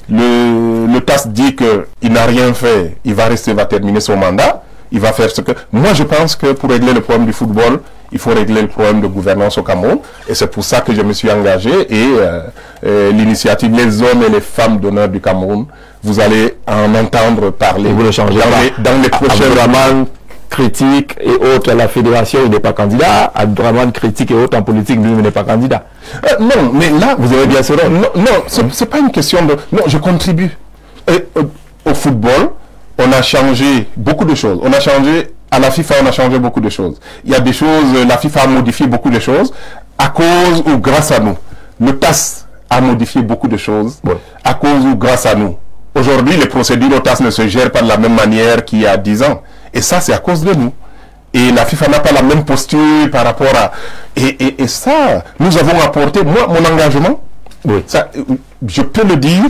le TAS dit qu'il n'a rien fait, il va terminer son mandat. Il va faire ce que... Moi, je pense que pour régler le problème du football, il faut régler le problème de gouvernance au Cameroun. Et c'est pour ça que je me suis engagé. Et l'initiative Les hommes et les femmes d'honneur du Cameroun, vous allez en entendre parler. Et vous le changez dans les prochains... Abdourahmane critique et autres à la fédération, il n'est pas candidat. Abdourahmane critique et autres en politique, lui, il n'est pas candidat. Non, mais là... Vous avez bien ce rôle. Non, c'est pas une question de... Non, je contribue. Au football... On a changé beaucoup de choses. On a changé, à la FIFA, on a changé beaucoup de choses. Il y a des choses, la FIFA a modifié beaucoup de choses à cause ou grâce à nous. Le TAS a modifié beaucoup de choses à cause ou grâce à nous. Aujourd'hui, les procédures au TAS ne se gèrent pas de la même manière qu'il y a 10 ans. Et ça, c'est à cause de nous. Et la FIFA n'a pas la même posture par rapport à... Et ça, nous avons apporté, moi, mon engagement, ça, je peux le dire.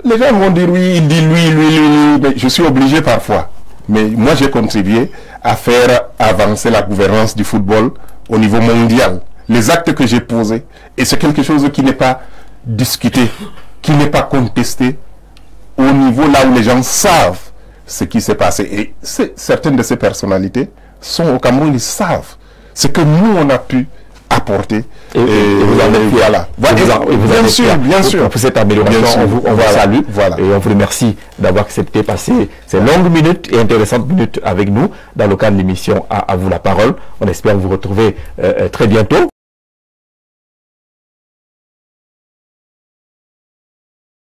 Les gens vont dire oui, il dit lui, mais je suis obligé parfois. Mais moi, j'ai contribué à faire avancer la gouvernance du football au niveau mondial. Les actes que j'ai posés, et c'est quelque chose qui n'est pas discuté, qui n'est pas contesté, au niveau là où les gens savent ce qui s'est passé. Et certaines de ces personnalités sont au Cameroun, ils savent ce que nous, on a pu apporter. Et vous en êtes voilà. Bien sûr. Pour cette amélioration, on vous salue. Voilà. Et on vous remercie d'avoir accepté passer ces longues minutes et intéressantes minutes avec nous dans le cadre de l'émission à vous la parole. On espère vous retrouver très bientôt.